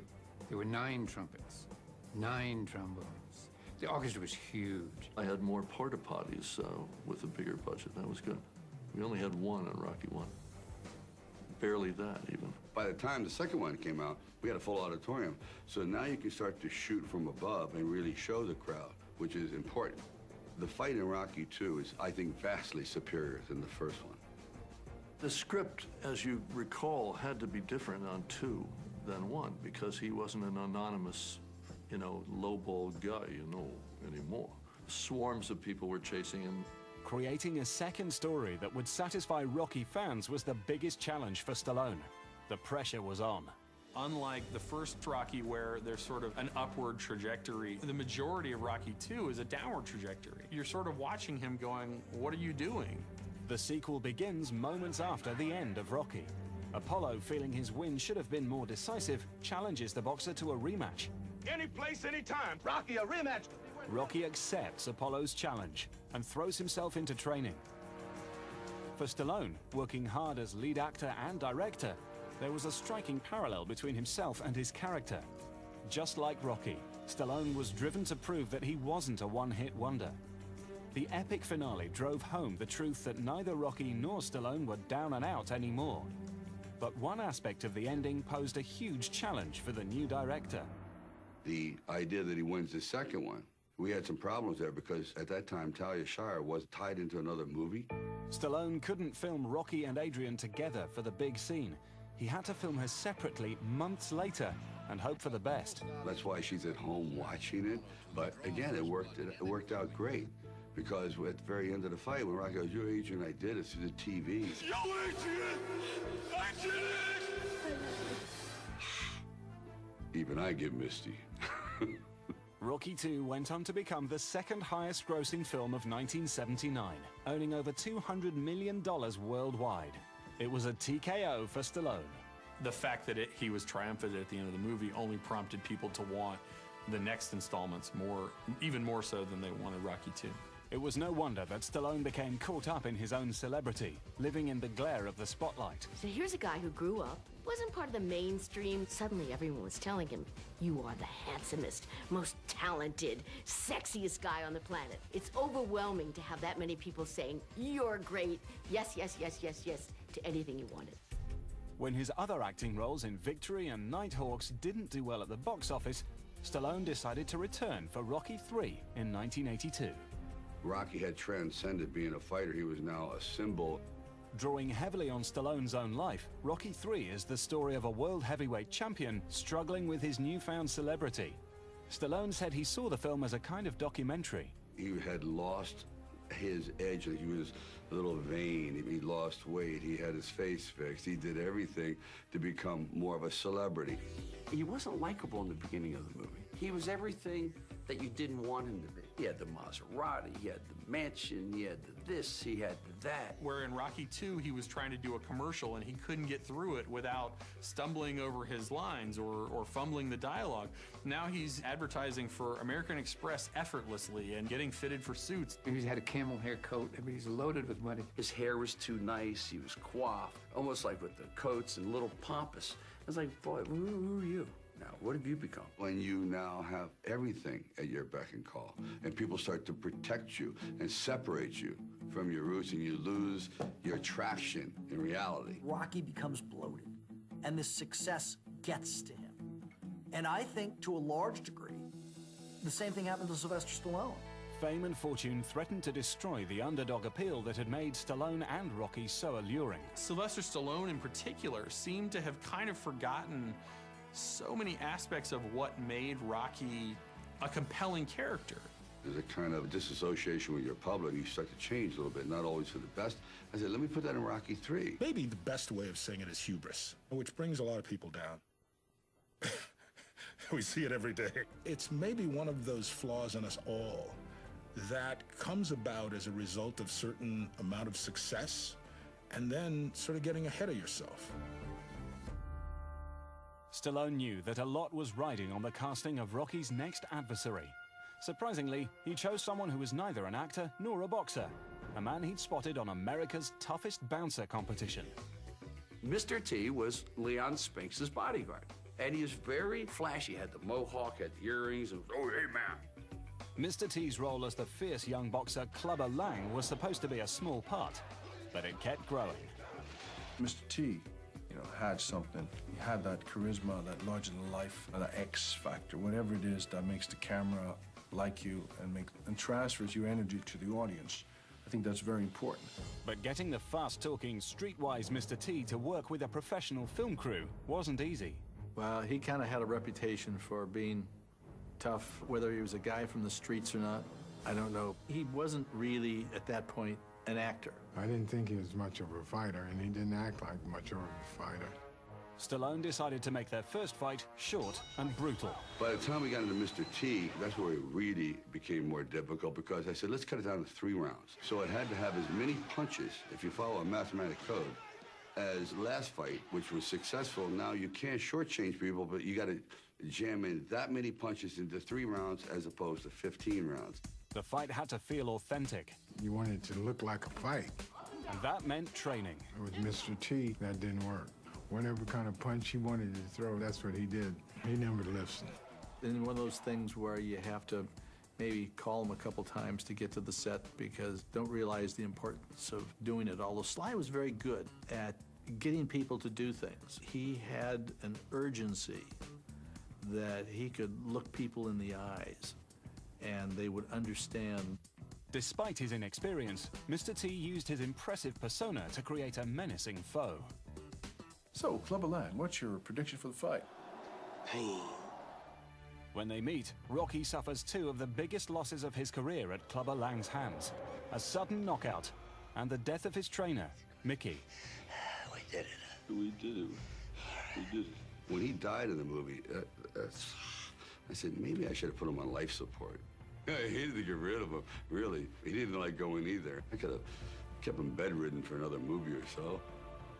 there were 9 trumpets, 9 trombones. The orchestra was huge. I had more porta potties with a bigger budget. That was good. We only had 1 on Rocky I. Barely that, even. By the time the second one came out, we had a full auditorium. So now you can start to shoot from above and really show the crowd, which is important. The fight in Rocky II is, I think, vastly superior than the first one. The script, as you recall, had to be different on 2 than 1 because he wasn't an anonymous, lowball guy, anymore. Swarms of people were chasing him. Creating a second story that would satisfy Rocky fans was the biggest challenge for Stallone. The pressure was on. Unlike the first Rocky, where there's sort of an upward trajectory, the majority of Rocky II is a downward trajectory. You're sort of watching him going, what are you doing? The sequel begins moments after the end of Rocky. Apollo, feeling his win should have been more decisive, challenges the boxer to a rematch. Any place, any time. Rocky, a rematch. Rocky accepts Apollo's challenge and throws himself into training. For Stallone, working hard as lead actor and director, there was a striking parallel between himself and his character. Just like Rocky, Stallone was driven to prove that he wasn't a one-hit wonder. The epic finale drove home the truth that neither Rocky nor Stallone were down and out anymore. But one aspect of the ending posed a huge challenge for the new director. The idea that he wins the second one, we had some problems there because at that time, Talia Shire was tied into another movie. Stallone couldn't film Rocky and Adrian together for the big scene. He had to film her separately months later and hope for the best. That's why she's at home watching it. But again, it worked out great because at the very end of the fight, when Rocky goes, "You're Adrian, I did it through the TV." Yo, Adrian! I did it! Even I get misty. Rocky II went on to become the second highest grossing film of 1979, earning over $200 million worldwide. It was a TKO for Stallone. The fact that he was triumphant at the end of the movie only prompted people to want the next installments even more so than they wanted Rocky II. It was no wonder that Stallone became caught up in his own celebrity, living in the glare of the spotlight. So here's a guy who grew up, wasn't part of the mainstream. Suddenly everyone was telling him, you are the handsomest, most talented, sexiest guy on the planet. It's overwhelming to have that many people saying, you're great, yes, yes, yes, yes, yes, to anything you wanted. When his other acting roles in Victory and Nighthawks didn't do well at the box office, Stallone decided to return for Rocky III in 1982. Rocky had transcended being a fighter. He was now a symbol. Drawing heavily on Stallone's own life, Rocky III is the story of a world heavyweight champion struggling with his newfound celebrity. Stallone said he saw the film as a kind of documentary. He had lost his edge. He was a little vain. He lost weight. He had his face fixed. He did everything to become more of a celebrity. He wasn't likable in the beginning of the movie. He was everything that you didn't want him to be. He had the Maserati, he had the mansion, he had the this, he had the that. Where in Rocky II, he was trying to do a commercial and he couldn't get through it without stumbling over his lines or fumbling the dialogue. Now he's advertising for American Express effortlessly and getting fitted for suits. He's had a camel hair coat. I mean, he's loaded with money. His hair was too nice, he was coiffed, almost like with the coats and a little pompous. I was like, boy, who are you? Now, what have you become? When you now have everything at your beck and call, and people start to protect you and separate you from your roots, and you lose your traction in reality. Rocky becomes bloated, and this success gets to him. And I think, to a large degree, the same thing happened to Sylvester Stallone. Fame and fortune threatened to destroy the underdog appeal that had made Stallone and Rocky so alluring. Sylvester Stallone, in particular, seemed to have kind of forgotten so many aspects of what made Rocky a compelling character. There's a kind of disassociation with your public. You start to change a little bit, not always for the best. I said, let me put that in Rocky III. Maybe the best way of saying it is hubris, which brings a lot of people down. We see it every day. It's maybe one of those flaws in us all that comes about as a result of certain amount of success and then sort of getting ahead of yourself. Stallone knew that a lot was riding on the casting of Rocky's next adversary. Surprisingly, he chose someone who was neither an actor nor a boxer, a man he'd spotted on America's toughest bouncer competition. Mr. T was Leon Spinks' bodyguard, and he was very flashy. He had the mohawk, had the earrings, and oh, hey, man. Mr. T's role as the fierce young boxer Clubber Lang was supposed to be a small part, but it kept growing. Mr. T, had something. He had that charisma, that larger-than-life, that X factor, whatever it is that makes the camera like you and transfers your energy to the audience. I think that's very important. But getting the fast-talking, streetwise Mr. T to work with a professional film crew wasn't easy. Well, he kind of had a reputation for being tough, whether he was a guy from the streets or not. I don't know. He wasn't really, at that point, an actor. I didn't think he was much of a fighter, and he didn't act like much of a fighter. Stallone decided to make their first fight short and brutal. By the time we got into Mr. T, that's where it really became more difficult, because I said, let's cut it down to 3 rounds. So it had to have as many punches, if you follow a mathematic code, as last fight, which was successful. Now you can't shortchange people, but you got to jam in that many punches into 3 rounds as opposed to 15 rounds. The fight had to feel authentic. You wanted it to look like a fight. And that meant training. With Mr. T, that didn't work. Whatever kind of punch he wanted to throw, that's what he did. He never listened. And one of those things where you have to maybe call him a couple times to get to the set because don't realize the importance of doing it. Although Sly was very good at getting people to do things. He had an urgency that he could look people in the eyes and they would understand. Despite his inexperience, Mr. T used his impressive persona to create a menacing foe. So, Clubber Lang, what's your prediction for the fight? Pain. When they meet, Rocky suffers 2 of the biggest losses of his career at Clubber Lang's hands. A sudden knockout and the death of his trainer, Mickey. We did it. We did it. We did it. When he died in the movie, I said, maybe I should have put him on life support. I hated to get rid of him, really. He didn't like going either. I could have kept him bedridden for another movie or so.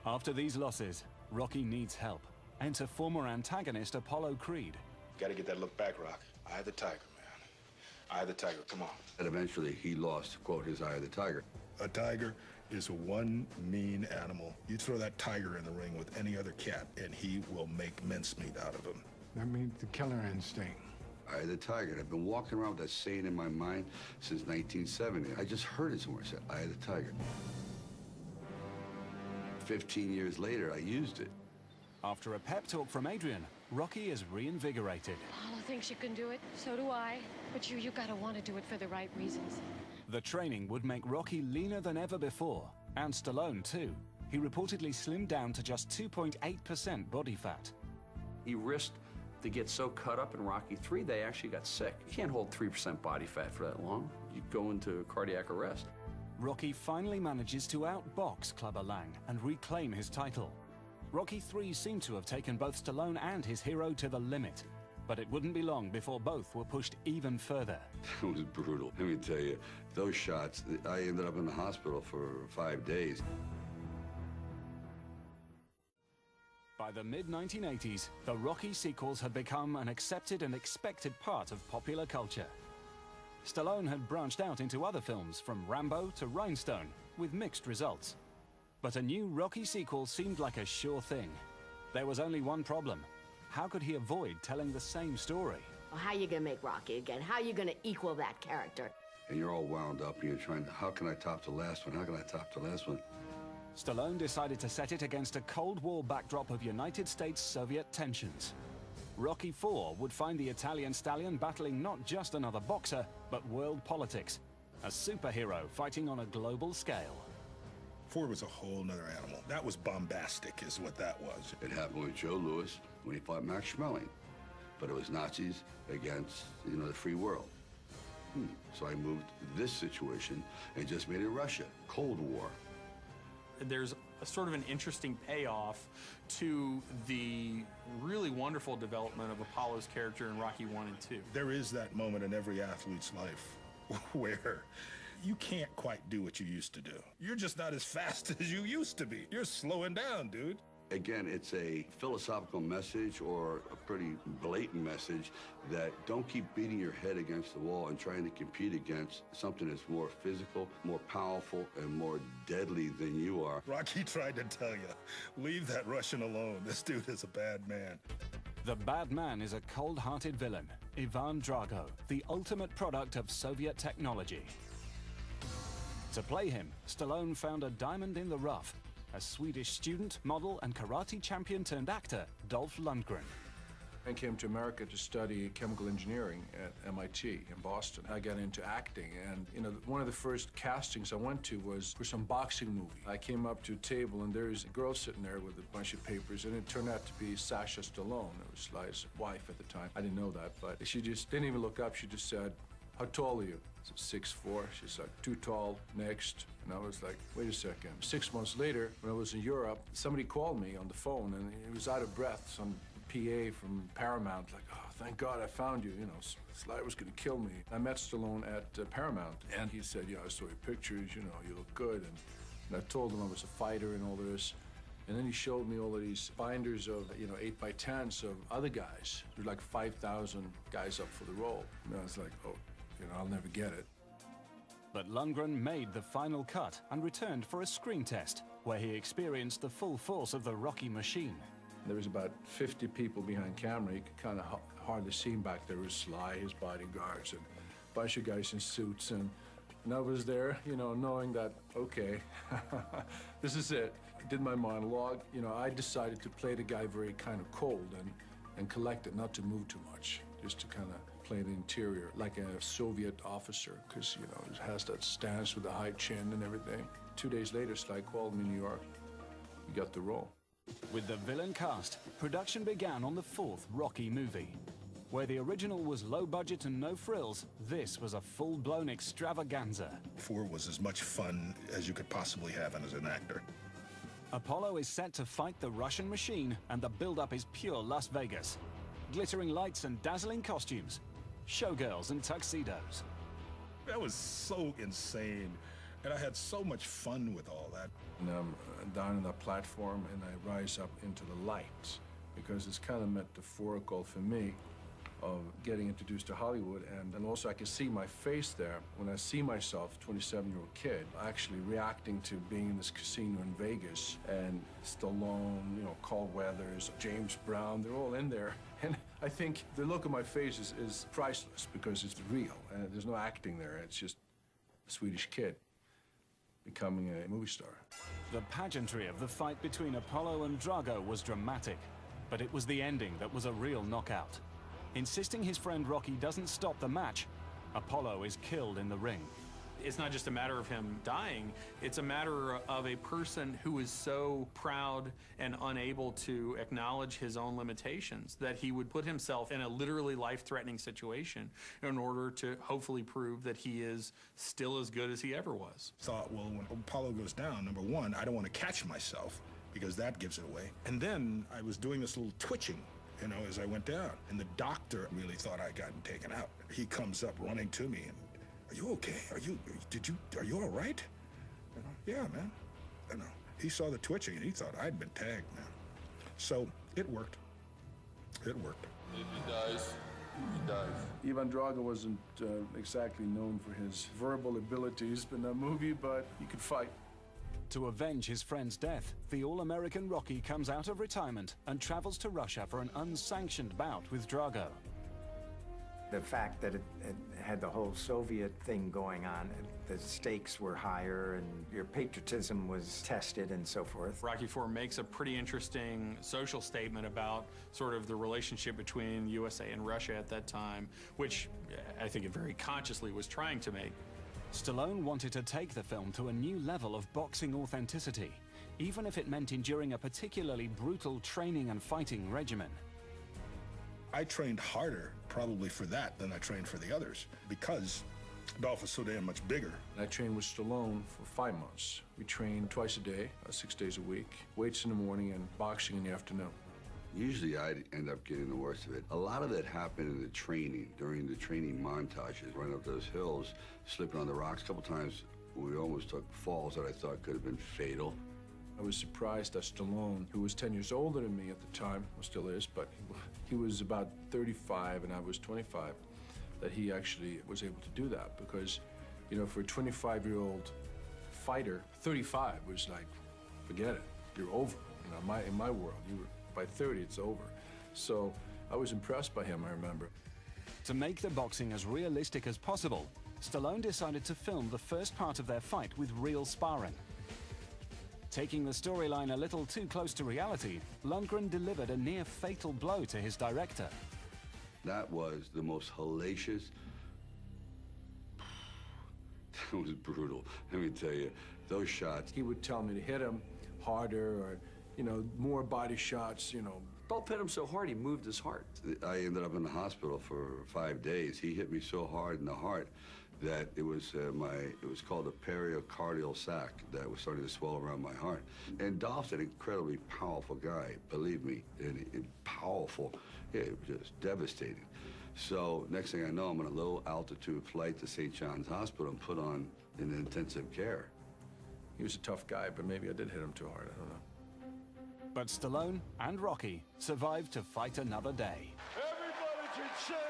After these losses, Rocky needs help. Enter former antagonist Apollo Creed. Got to get that look back, Rock. Eye of the tiger, man. Eye of the tiger, come on. And eventually he lost, quote, his eye of the tiger. A tiger is one mean animal. You throw that tiger in the ring with any other cat, and he will make mincemeat out of him. That means the killer instinct. Eye of the tiger. I've been walking around with that saying in my mind since 1970. I just heard it somewhere. I said, eye of the tiger. 15 years later, I used it. After a pep talk from Adrian, Rocky is reinvigorated. Apollo thinks you can do it. So do I. But you gotta want to do it for the right reasons. The training would make Rocky leaner than ever before, and Stallone too. He reportedly slimmed down to just 2.8% body fat. He risked to get so cut up in Rocky III, they actually got sick. You can't hold 3% body fat for that long. You go into cardiac arrest. Rocky finally manages to outbox Clubber Lang and reclaim his title. Rocky III seemed to have taken both Stallone and his hero to the limit, but it wouldn't be long before both were pushed even further. It was brutal. Let me tell you, those shots, I ended up in the hospital for 5 days. By the mid-1980s, the Rocky sequels had become an accepted and expected part of popular culture. Stallone had branched out into other films, from Rambo to Rhinestone, with mixed results. But a new Rocky sequel seemed like a sure thing. There was only one problem. How could he avoid telling the same story? Well, how are you gonna make Rocky again? How are you gonna equal that character? And you're all wound up and you're trying to, how can I top the last one? How can I top the last one? Stallone decided to set it against a Cold War backdrop of United States-Soviet tensions. Rocky IV would find the Italian stallion battling not just another boxer, but world politics. A superhero fighting on a global scale. IV was a whole nother animal. That was bombastic, is what that was. It happened with Joe Louis when he fought Max Schmeling. But it was Nazis against, the free world. So I moved this situation and just made it Russia. Cold War. There's a sort of an interesting payoff to the really wonderful development of Apollo's character in Rocky I and II. There is that moment in every athlete's life where you can't quite do what you used to do. You're just not as fast as you used to be. You're slowing down, dude. Again, it's a philosophical message or a pretty blatant message that don't keep beating your head against the wall and trying to compete against something that's more physical, more powerful, and more deadly than you are. Rocky tried to tell you, leave that Russian alone. This dude is a bad man. The bad man is a cold-hearted villain, Ivan Drago, the ultimate product of Soviet technology. To play him, Stallone found a diamond in the rough, a Swedish student, model, and karate champion turned actor, Dolph Lundgren. I came to America to study chemical engineering at MIT in Boston. I got into acting, and one of the first castings I went to was for some boxing movie. I came up to a table, and there's a girl sitting there with a bunch of papers, and it turned out to be Sasha Stallone. It was Sly's wife at the time. I didn't know that, but she just didn't even look up. She just said, "How tall are you?" I said, 6'4". She's like, "Too tall, next." And I was like, wait a second. 6 months later, when I was in Europe, somebody called me on the phone, and he was out of breath, some PA from Paramount, like, "Oh, thank God I found you. Sly was gonna kill me." I met Stallone at Paramount, and he said, "I saw your pictures, you look good." And I told him I was a fighter and all this. And then he showed me all of these binders of, 8x10s of other guys. There were like 5,000 guys up for the role. And I was like, oh, I'll never get it. But Lundgren made the final cut and returned for a screen test, where he experienced the full force of the Rocky machine. There was about 50 people behind camera. You could kind of hardly see him back there. There was Sly, his bodyguards, and a bunch of guys in suits. And I was there, knowing that, okay, this is it. I did my monologue. I decided to play the guy very kind of cold and collected, not to move too much, just to kind of play the interior like a Soviet officer, because, it has that stance with the high chin and everything. 2 days later, Sly called me in New York. We got the role. With the villain cast, production began on the fourth Rocky movie. Where the original was low budget and no frills, this was a full-blown extravaganza. IV was as much fun as you could possibly have as an actor. Apollo is set to fight the Russian machine, and the build-up is pure Las Vegas. Glittering lights and dazzling costumes, showgirls and tuxedos. That was so insane, and I had so much fun with all that. And I'm down on the platform, and I rise up into the lights, because it's kind of metaphorical for me of getting introduced to Hollywood, and also I can see my face there when I see myself, 27-year-old kid, actually reacting to being in this casino in Vegas, and Stallone, Carl Weathers, James Brown, they're all in there. And I think the look on my face is priceless, because it's real, and there's no acting there. It's just a Swedish kid becoming a movie star. The pageantry of the fight between Apollo and Drago was dramatic. But it was the ending that was a real knockout. Insisting his friend Rocky doesn't stop the match, Apollo is killed in the ring. It's not just a matter of him dying, it's a matter of a person who is so proud and unable to acknowledge his own limitations that he would put himself in a literally life-threatening situation in order to hopefully prove that he is still as good as he ever was. Thought, well, when Apollo goes down, number one, I don't want to catch myself because that gives it away. And then I was doing this little twitching, you know, as I went down. And the doctor really thought I'd gotten taken out. He comes up running to me and, "Are you okay? Are you all right?" You know, "Yeah, man." You know, he saw the twitching and he thought I'd been tagged, man. So it worked. It worked. If he dies, he dies. Ivan Drago wasn't exactly known for his verbal abilities in that movie, but he could fight. To avenge his friend's death, the all-American Rocky comes out of retirement and travels to Russia for an unsanctioned bout with Drago. The fact that it had the whole Soviet thing going on, the stakes were higher and your patriotism was tested and so forth. Rocky IV makes a pretty interesting social statement about sort of the relationship between USA and Russia at that time, which I think it very consciously was trying to make. Stallone wanted to take the film to a new level of boxing authenticity, even if it meant enduring a particularly brutal training and fighting regimen. I trained harder probably for that than I trained for the others because Dolph was so damn much bigger. I trained with Stallone for 5 months. We trained twice a day, 6 days a week, weights in the morning and boxing in the afternoon. Usually I'd end up getting the worst of it. A lot of it happened in the training, during the training montages, running up those hills, slipping on the rocks. A couple times we almost took falls that I thought could have been fatal. I was surprised that Stallone, who was 10 years older than me at the time, well, still is, but he was about 35 and I was 25, that he actually was able to do that because, you know, for a 25-year-old fighter, 35 was like, forget it, you're over. You know, in my world, by 30, it's over. So I was impressed by him, I remember. To make the boxing as realistic as possible, Stallone decided to film the first part of their fight with real sparring. Taking the storyline a little too close to reality, Lundgren delivered a near-fatal blow to his director. That was the most hellacious. That was brutal. Let me tell you, those shots. He would tell me to hit him harder or, you know, more body shots, you know. Dolph hit him so hard he moved his heart. I ended up in the hospital for 5 days. He hit me so hard in the heart that it was called a pericardial sac that was starting to swell around my heart. And Dolph's an incredibly powerful guy, believe me, and powerful. Yeah, it was just devastating. So next thing I know, I'm on a low altitude flight to St. John's Hospital and put on in intensive care. He was a tough guy, but maybe I did hit him too hard, I don't know. But Stallone and Rocky survived to fight another day. Everybody should change.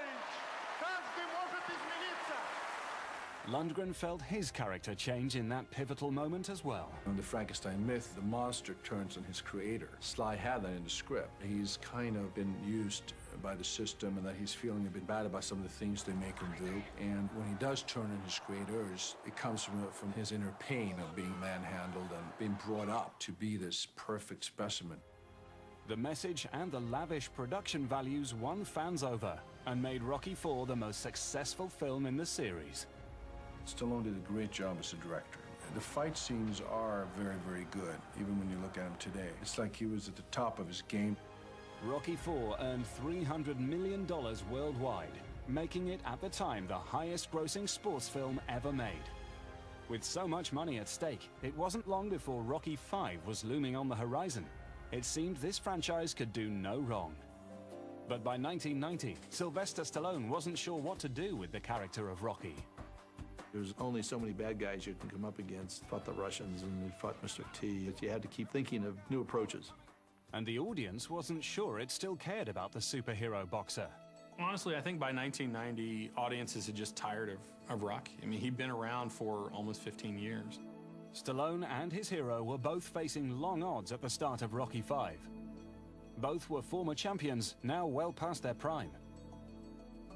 Lundgren felt his character change in that pivotal moment as well. On the Frankenstein myth, the monster turns on his creator. Sly had that in the script. He's kind of been used by the system and that he's feeling a bit bad about some of the things they make him do. And when he does turn on his creators, it comes from his inner pain of being manhandled and being brought up to be this perfect specimen. The message and the lavish production values won fans over and made Rocky IV the most successful film in the series. Stallone did a great job as a director. The fight scenes are very, very good, even when you look at him today. It's like he was at the top of his game. Rocky IV earned $300 million worldwide, making it at the time the highest-grossing sports film ever made. With so much money at stake, it wasn't long before Rocky V was looming on the horizon. It seemed this franchise could do no wrong. But by 1990, Sylvester Stallone wasn't sure what to do with the character of Rocky. There's only so many bad guys you can come up against. Fought the Russians and you fought Mr. T. You had to keep thinking of new approaches. And the audience wasn't sure it still cared about the superhero boxer. Honestly, I think by 1990, audiences had just tired of Rocky. I mean, he'd been around for almost 15 years. Stallone and his hero were both facing long odds at the start of Rocky V. Both were former champions, now well past their prime.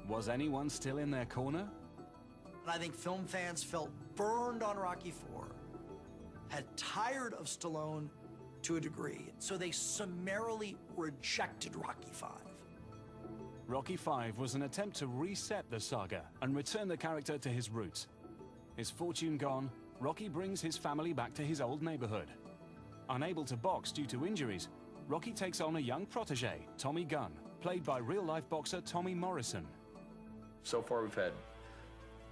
Was anyone still in their corner? And I think film fans felt burned on Rocky IV, had tired of Stallone to a degree. So they summarily rejected Rocky V. Rocky V was an attempt to reset the saga and return the character to his roots. His fortune gone, Rocky brings his family back to his old neighborhood. Unable to box due to injuries, Rocky takes on a young protege, Tommy Gunn, played by real-life boxer Tommy Morrison. So far we've had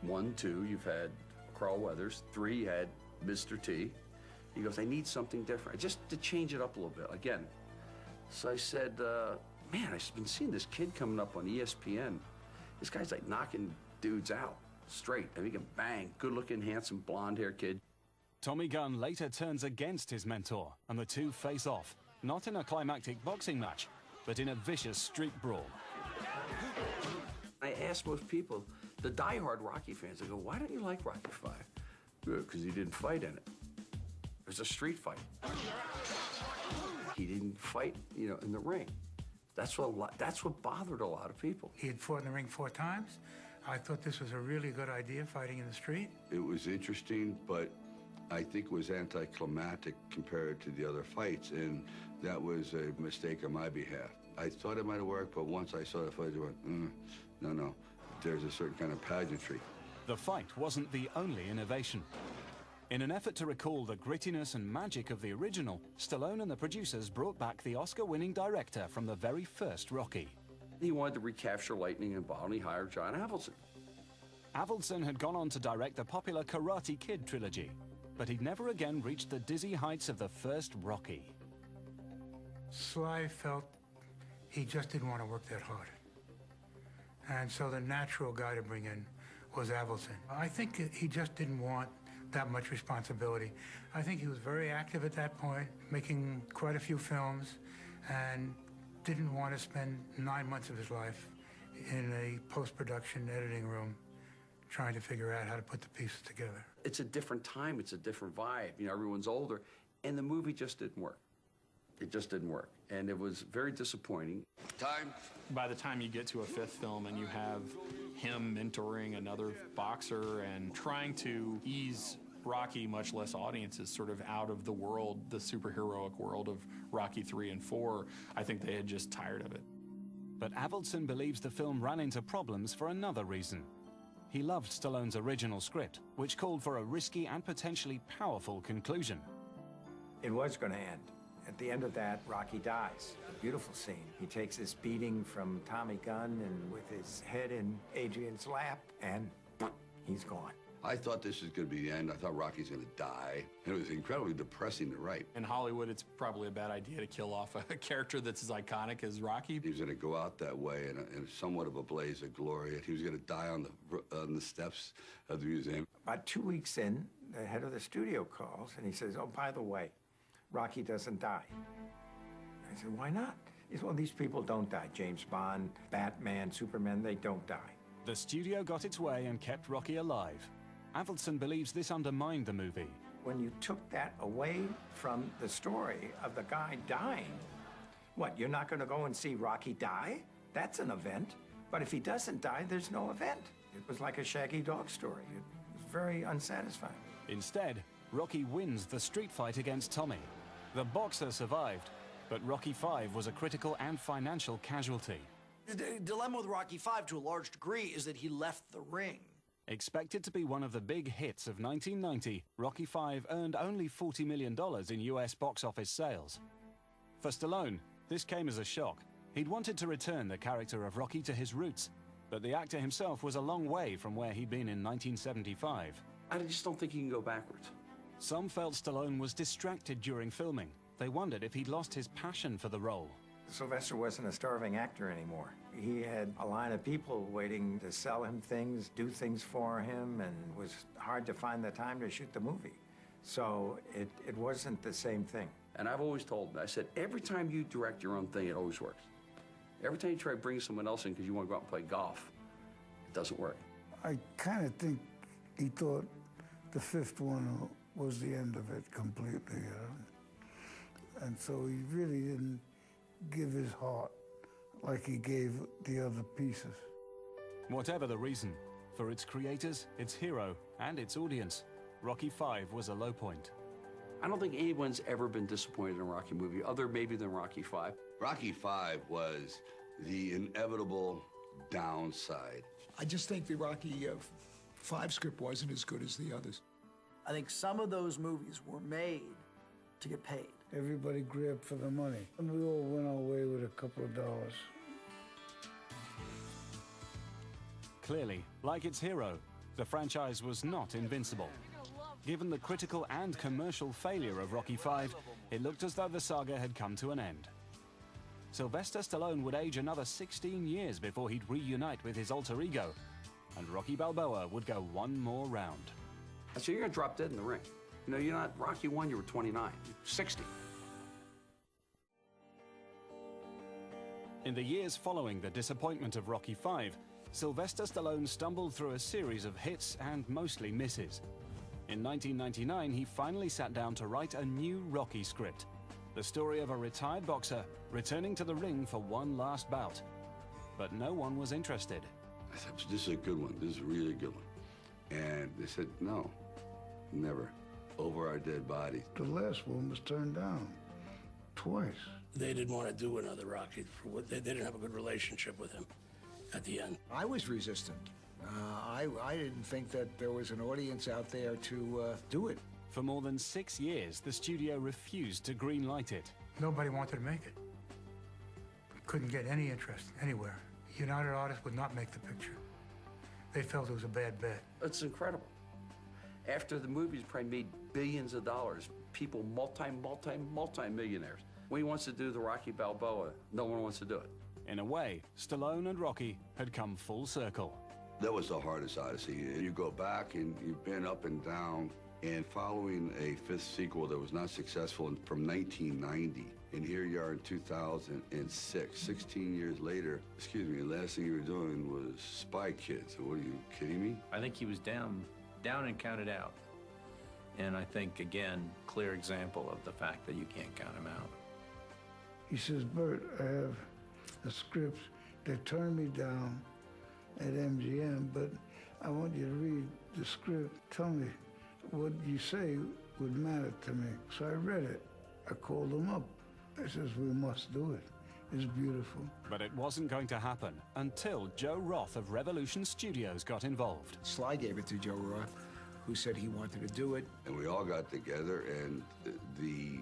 1, 2, you've had Carl Weathers, 3, you had Mr. T. He goes, I need something different, just to change it up a little bit, again. So I said, man, I've been seeing this kid coming up on ESPN. This guy's like knocking dudes out straight. I mean, he can bang, good-looking, handsome, blonde-haired kid. Tommy Gunn later turns against his mentor, and the two face off, not in a climactic boxing match, but in a vicious street brawl. I ask most people, the die-hard Rocky fans, I go, why don't you like Rocky V? Because he didn't fight in it. It was a street fight. He didn't fight, you know, in the ring. That's what bothered a lot of people. He had fought in the ring 4 times. I thought this was a really good idea, fighting in the street. It was interesting, but I think it was anticlimactic compared to the other fights, and that was a mistake on my behalf. I thought it might have worked, but once I saw the fight, I went, no. There's a certain kind of pageantry. The fight wasn't the only innovation. In an effort to recall the grittiness and magic of the original, Stallone and the producers brought back the Oscar-winning director from the very first Rocky. He wanted to recapture lightning and ball, and he hired John Avildsen. Avildsen had gone on to direct the popular Karate Kid trilogy, but he'd never again reached the dizzy heights of the first Rocky. Sly felt he just didn't want to work that hard. And so the natural guy to bring in was Avildsen. I think he just didn't want that much responsibility. I think he was very active at that point, making quite a few films, and didn't want to spend 9 months of his life in a post-production editing room trying to figure out how to put the pieces together. It's a different time, it's a different vibe. You know, everyone's older, and the movie just didn't work. It just didn't work, and it was very disappointing. Time. By the time you get to a 5th film and you have him mentoring another boxer and trying to ease Rocky, much less audiences, sort of out of the world, the superheroic world of Rocky 3 and 4, I think they had just tired of it. But Avildsen believes the film ran into problems for another reason. He loved Stallone's original script, which called for a risky and potentially powerful conclusion. It was going to end. At the end of that, Rocky dies. A beautiful scene. He takes this beating from Tommy Gunn and with his head in Adrian's lap, and he's gone. I thought this was going to be the end. I thought Rocky's going to die. And it was incredibly depressing to write. In Hollywood, it's probably a bad idea to kill off a character that's as iconic as Rocky. He was going to go out that way in somewhat of a blaze of glory. And he was going to die on the steps of the museum. About 2 weeks in, the head of the studio calls, and he says, oh, by the way, Rocky doesn't die. I said, why not? He said, well, these people don't die. James Bond, Batman, Superman, they don't die. The studio got its way and kept Rocky alive. Avildsen believes this undermined the movie. When you took that away from the story of the guy dying, what, you're not going to go and see Rocky die? That's an event. But if he doesn't die, there's no event. It was like a Shaggy Dog story. It was very unsatisfying. Instead, Rocky wins the street fight against Tommy. The boxer survived, but Rocky V was a critical and financial casualty. The dilemma with Rocky V, to a large degree, is that he left the ring. Expected to be one of the big hits of 1990, Rocky V earned only $40 million in US box office sales. For Stallone, this came as a shock. He'd wanted to return the character of Rocky to his roots, but the actor himself was a long way from where he'd been in 1975. I just don't think he can go backwards. Some felt Stallone was distracted during filming. They wondered if he'd lost his passion for the role. Sylvester wasn't a starving actor anymore. He had a line of people waiting to sell him things, do things for him, and it was hard to find the time to shoot the movie. So it wasn't the same thing. And I've always told him, I said, every time you direct your own thing, it always works. Every time you try to bring someone else in because you want to go out and play golf, it doesn't work. I kind of think he thought the 5th one was the end of it completely, you know? And so he really didn't give his heart like he gave the other pieces. Whatever the reason, for its creators, its hero, and its audience, Rocky V was a low point. I don't think anyone's ever been disappointed in a Rocky movie, other maybe than Rocky V. Rocky V was the inevitable downside. I just think the Rocky V script wasn't as good as the others. I think some of those movies were made to get paid. Everybody grabbed for the money, and we all went our way with a couple of dollars. Clearly, like its hero, the franchise was not invincible. Given the critical and commercial failure of Rocky V, it looked as though the saga had come to an end. Sylvester Stallone would age another 16 years before he'd reunite with his alter ego, and Rocky Balboa would go one more round. So you're gonna drop dead in the ring. You know, you're not Rocky 1, you were 29, 60. In the years following the disappointment of Rocky V, Sylvester Stallone stumbled through a series of hits and mostly misses. In 1999, he finally sat down to write a new Rocky script, the story of a retired boxer returning to the ring for one last bout. But no one was interested. I said, this is a good one. This is a really good one. And they said, no, never. Over our dead bodies. The last one was turned down twice. They didn't want to do another Rocky. They didn't have a good relationship with him at the end. I was resistant. I didn't think that there was an audience out there to do it. For more than 6 years, the studio refused to greenlight it. Nobody wanted to make it. Couldn't get any interest anywhere. United Artists would not make the picture. They felt it was a bad bet. It's incredible. After the movies probably made billions of dollars, people multi-millionaires. When he wants to do the Rocky Balboa, no one wants to do it. In a way, Stallone and Rocky had come full circle. That was the hardest odyssey. You go back and you've been up and down, and following a fifth sequel that was not successful from 1990, and here you are in 2006, 16 years later. Excuse me, the last thing you were doing was Spy Kids. What, are you kidding me? I think he was down and counted out. And I think, again, clear example of the fact that you can't count him out. He says, Bert, I have a script. They turned me down at MGM, but I want you to read the script. Tell me what you say would matter to me. So I read it. I called him up. I says, we must do it. It's beautiful. But it wasn't going to happen until Joe Roth of Revolution Studios got involved. Sly gave it to Joe Roth, who said he wanted to do it. And we all got together, and the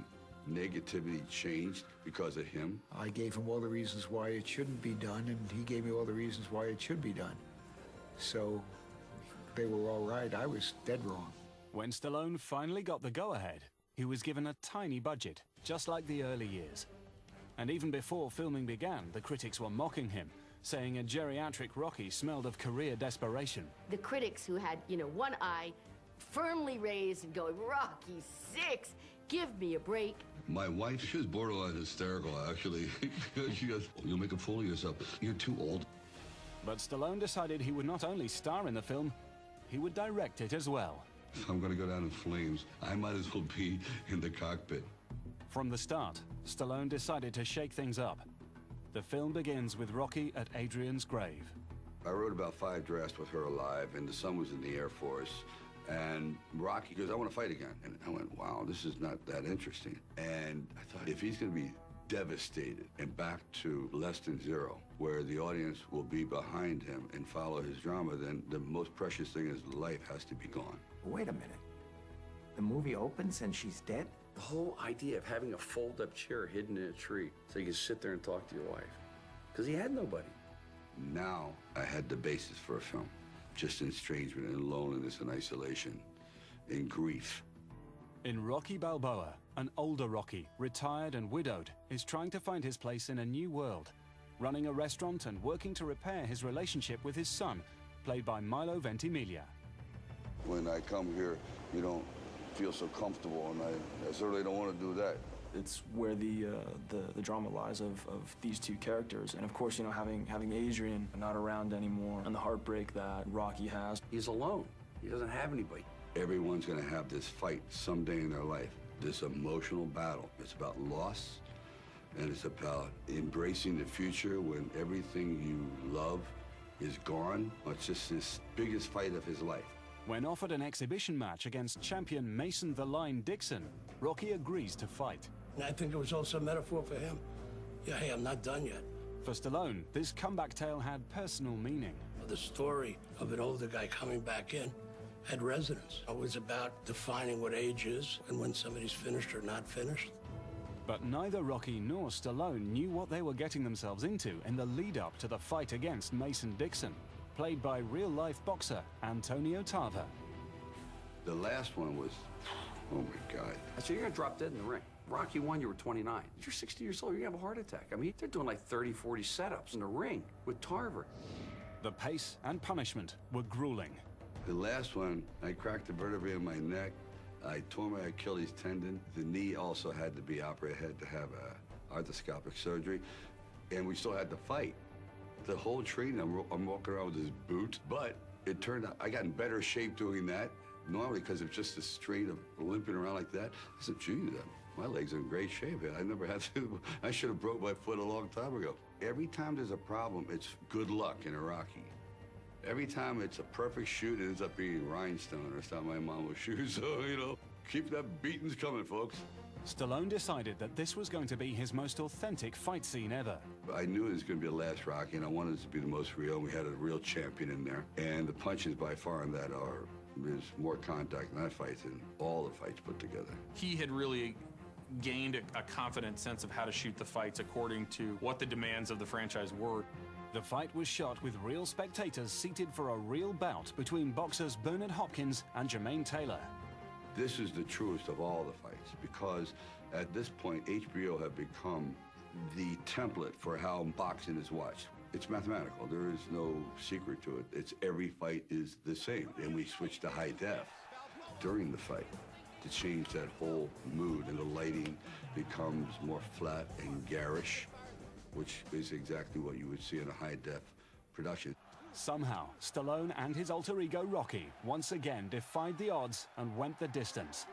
negativity changed because of him. I gave him all the reasons why it shouldn't be done, and he gave me all the reasons why it should be done. So they were all right. I was dead wrong. When Stallone finally got the go-ahead, he was given a tiny budget, just like the early years. And even before filming began, the critics were mocking him, saying a geriatric Rocky smelled of career desperation. The critics who had, one eye firmly raised and going, Rocky VI, give me a break. My wife, she was borderline hysterical, actually. She goes, you'll make a fool of yourself. You're too old. But Stallone decided he would not only star in the film, he would direct it as well. If I'm going to go down in flames, I might as well be in the cockpit. From the start, Stallone decided to shake things up. The film begins with Rocky at Adrian's grave. I wrote about 5 drafts with her alive, and the son was in the Air Force. And Rocky goes, I want to fight again. And I went, wow, this is not that interesting. And I thought, if he's going to be devastated and back to less than zero, where the audience will be behind him and follow his drama, then the most precious thing in his life has to be gone. Wait a minute. The movie opens and she's dead? The whole idea of having a fold-up chair hidden in a tree so you can sit there and talk to your wife. Because he had nobody. Now I had the basis for a film. Just estrangement and loneliness and isolation and grief. In Rocky Balboa, an older Rocky, retired and widowed, is trying to find his place in a new world, running a restaurant and working to repair his relationship with his son, played by Milo Ventimiglia. When I come here, you don't feel so comfortable, and I certainly don't want to do that. It's where the drama lies of these two characters. And of course, having Adrian not around anymore and the heartbreak that Rocky has. He's alone. He doesn't have anybody. Everyone's going to have this fight someday in their life, this emotional battle. It's about loss, and it's about embracing the future when everything you love is gone. It's just this biggest fight of his life. When offered an exhibition match against champion Mason the Line Dixon, Rocky agrees to fight. And I think it was also a metaphor for him. Yeah, hey, I'm not done yet. For Stallone, this comeback tale had personal meaning. The story of an older guy coming back in had resonance. It was about defining what age is and when somebody's finished or not finished. But neither Rocky nor Stallone knew what they were getting themselves into in the lead-up to the fight against Mason Dixon, played by real-life boxer Antonio Tarver. The last one was, oh my God. So you're gonna drop dead in the ring. Rocky 1, you were 29. You're 60 years old, you're gonna have a heart attack. I mean, they're doing like 30, 40 setups in the ring with Tarver. The pace and punishment were grueling. The last one, I cracked the vertebrae in my neck. I tore my Achilles tendon. The knee also had to be operated. I had to have arthroscopic surgery. And we still had to fight. The whole training, I'm walking around with this boot. But it turned out I got in better shape doing that. Normally, because of just the strain of limping around like that. I said, geez, my legs are in great shape. I never had to, I should have broke my foot a long time ago. Every time there's a problem, it's good luck in a Rocky. Every time it's a perfect shoot, it ends up being rhinestone or something my mom would shoot. So, you know, keep that beatings coming, folks. Stallone decided that this was going to be his most authentic fight scene ever. I knew it was going to be the last Rocky, and I wanted it to be the most real. We had a real champion in there. And the punches by far in that there's more contact in that fight than all the fights put together. He had really gained a confident sense of how to shoot the fights according to what the demands of the franchise were. The fight was shot with real spectators seated for a real bout between boxers Bernard Hopkins and Jermaine Taylor. This is the truest of all the fights because at this point, HBO had become the template for how boxing is watched. It's mathematical. There is no secret to it. It's every fight is the same. And we switched to high def during the fight to change that whole mood, and the lighting becomes more flat and garish, which is exactly what you would see in a high-def production. Somehow, Stallone and his alter ego Rocky once again defied the odds and went the distance.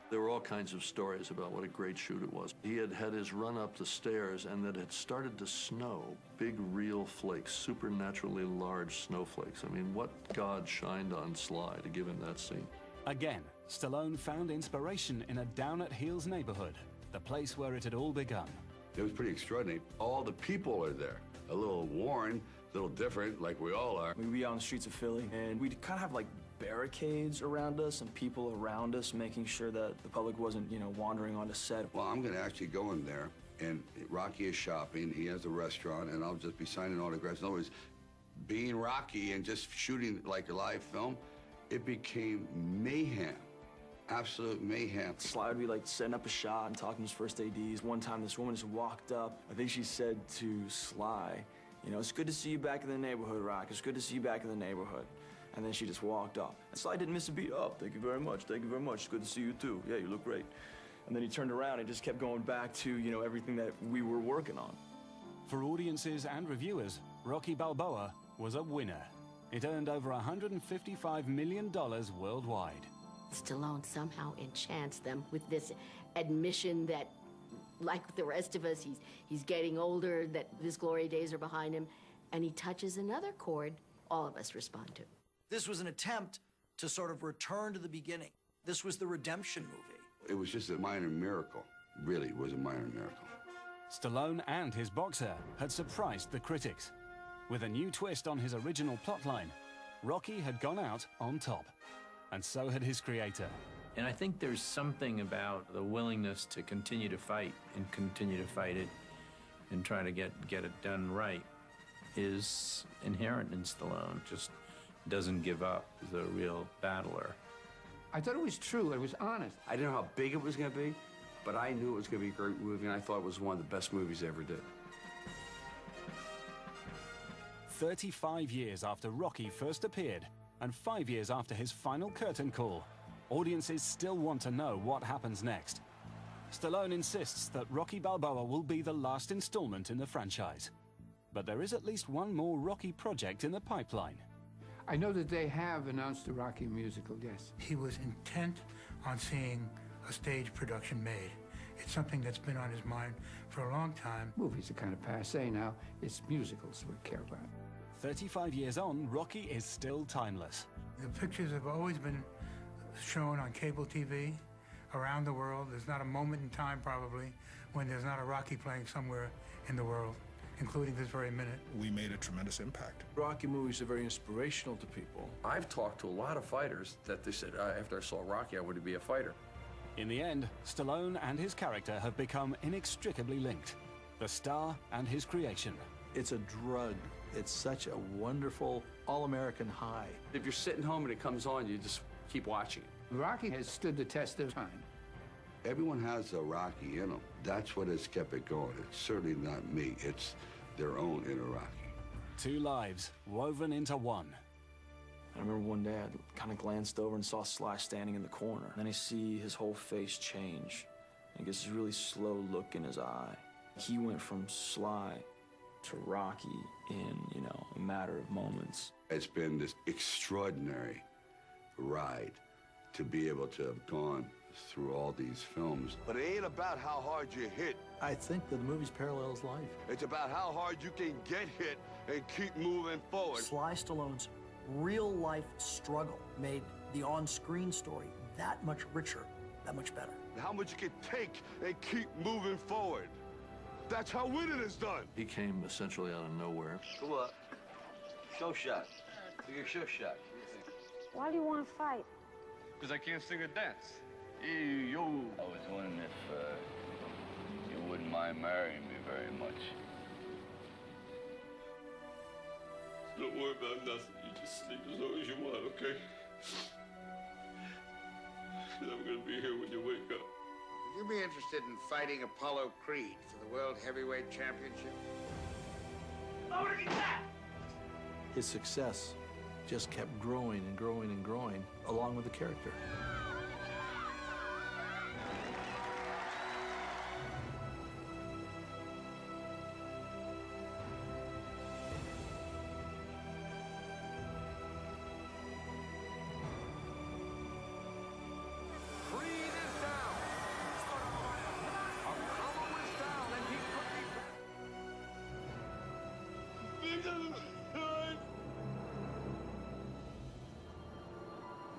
There were all kinds of stories about what a great shoot it was. He had had his run up the stairs and that it started to snow. Big, real flakes, supernaturally large snowflakes. I mean, what god shined on Sly to give him that scene? Again, Stallone found inspiration in a down-at-heels neighborhood, the place where it had all begun. It was pretty extraordinary. All the people are there. A little worn, a little different, like we all are. We'd be out on the streets of Philly, and we'd kind of have like barricades around us and people around us, making sure that the public wasn't, wandering onto set. Well, I'm going to actually go in there, and Rocky is shopping. He has a restaurant, and I'll just be signing autographs. In other words, being Rocky and just shooting like a live film, it became mayhem. Absolute mayhem. Sly would be like setting up a shot and talking to his first ADs. One time this woman just walked up. I think she said to Sly, it's good to see you back in the neighborhood, Rock. It's good to see you back in the neighborhood. And then she just walked off. And Sly didn't miss a beat. Oh, thank you very much. Thank you very much. It's good to see you too. Yeah, you look great. And then he turned around and just kept going back to, everything that we were working on. For audiences and reviewers, Rocky Balboa was a winner. It earned over $155 million worldwide. Stallone somehow enchants them with this admission that, like the rest of us, he's getting older, that his glory days are behind him, and he touches another chord all of us respond to. This was an attempt to sort of return to the beginning. This was the redemption movie. It was just a minor miracle. Really, it was a minor miracle. Stallone and his boxer had surprised the critics. With a new twist on his original plotline, Rocky had gone out on top. And so had his creator. And I think there's something about the willingness to continue to fight and continue to fight it and try to get it done right is inherent in Stallone. Just doesn't give up. He's a real battler. I thought it was true. It was honest. I didn't know how big it was going to be, but I knew it was going to be a great movie, and I thought it was one of the best movies I ever did. 35 years after Rocky first appeared, and 5 years after his final curtain call, audiences still want to know what happens next. Stallone insists that Rocky Balboa will be the last installment in the franchise. But there is at least one more Rocky project in the pipeline. I know that they have announced a Rocky musical, yes. He was intent on seeing a stage production made. It's something that's been on his mind for a long time. Movies are kind of passé now. It's musicals we care about. 35 years on, Rocky is still timeless. The pictures have always been shown on cable TV around the world. There's not a moment in time, probably, when there's not a Rocky playing somewhere in the world, including this very minute. We made a tremendous impact. Rocky movies are very inspirational to people. I've talked to a lot of fighters that they said, after I saw Rocky, I wanted to be a fighter. In the end, Stallone and his character have become inextricably linked. The star and his creation. It's a drug. It's such a wonderful, all-American high. If you're sitting home and it comes on, you just keep watching it. Rocky has stood the test of time. Everyone has a Rocky in them. That's what has kept it going. It's certainly not me. It's their own inner Rocky. Two lives woven into one. I remember one day I kind of glanced over and saw Sly standing in the corner. Then I see his whole face change. I guess this really slow look in his eye. He went from Sly to Rocky in, a matter of moments. It's been this extraordinary ride to be able to have gone through all these films. But it ain't about how hard you hit. I think that the movie parallels life. It's about how hard you can get hit and keep moving forward. Sly Stallone's real-life struggle made the on-screen story that much richer, that much better. How much you can take and keep moving forward. That's how winning is done. He came essentially out of nowhere. Go up. Show shot. Do your show shot. Why do you want to fight? Because I can't sing or dance. Hey, yo. I was wondering if you wouldn't mind marrying me very much. Don't worry about nothing. You just sleep as long as you want, okay? Because I'm going to be here when you wake up. Would you be interested in fighting Apollo Creed for the World Heavyweight Championship? Oh, look at that! His success just kept growing and growing and growing, along with the character.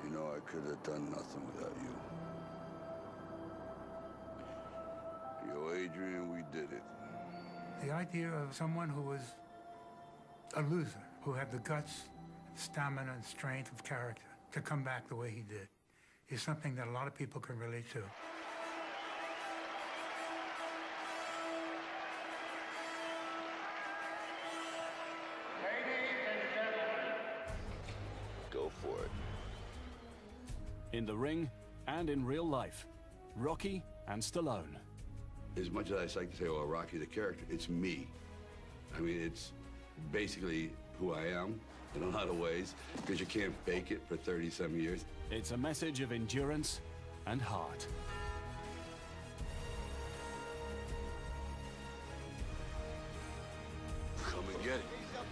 You know, I could have done nothing without you. Yo, Adrian, we did it. The idea of someone who was a loser, who had the guts, stamina, and strength of character to come back the way he did, is something that a lot of people can relate to. Go for it. In the ring and in real life, Rocky and Stallone. As much as I like to say, oh, Rocky the character, it's me. I mean, it's basically who I am in a lot of ways, because you can't fake it for 30-some years. It's a message of endurance and heart. Come and get it.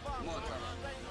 Come on, Tom.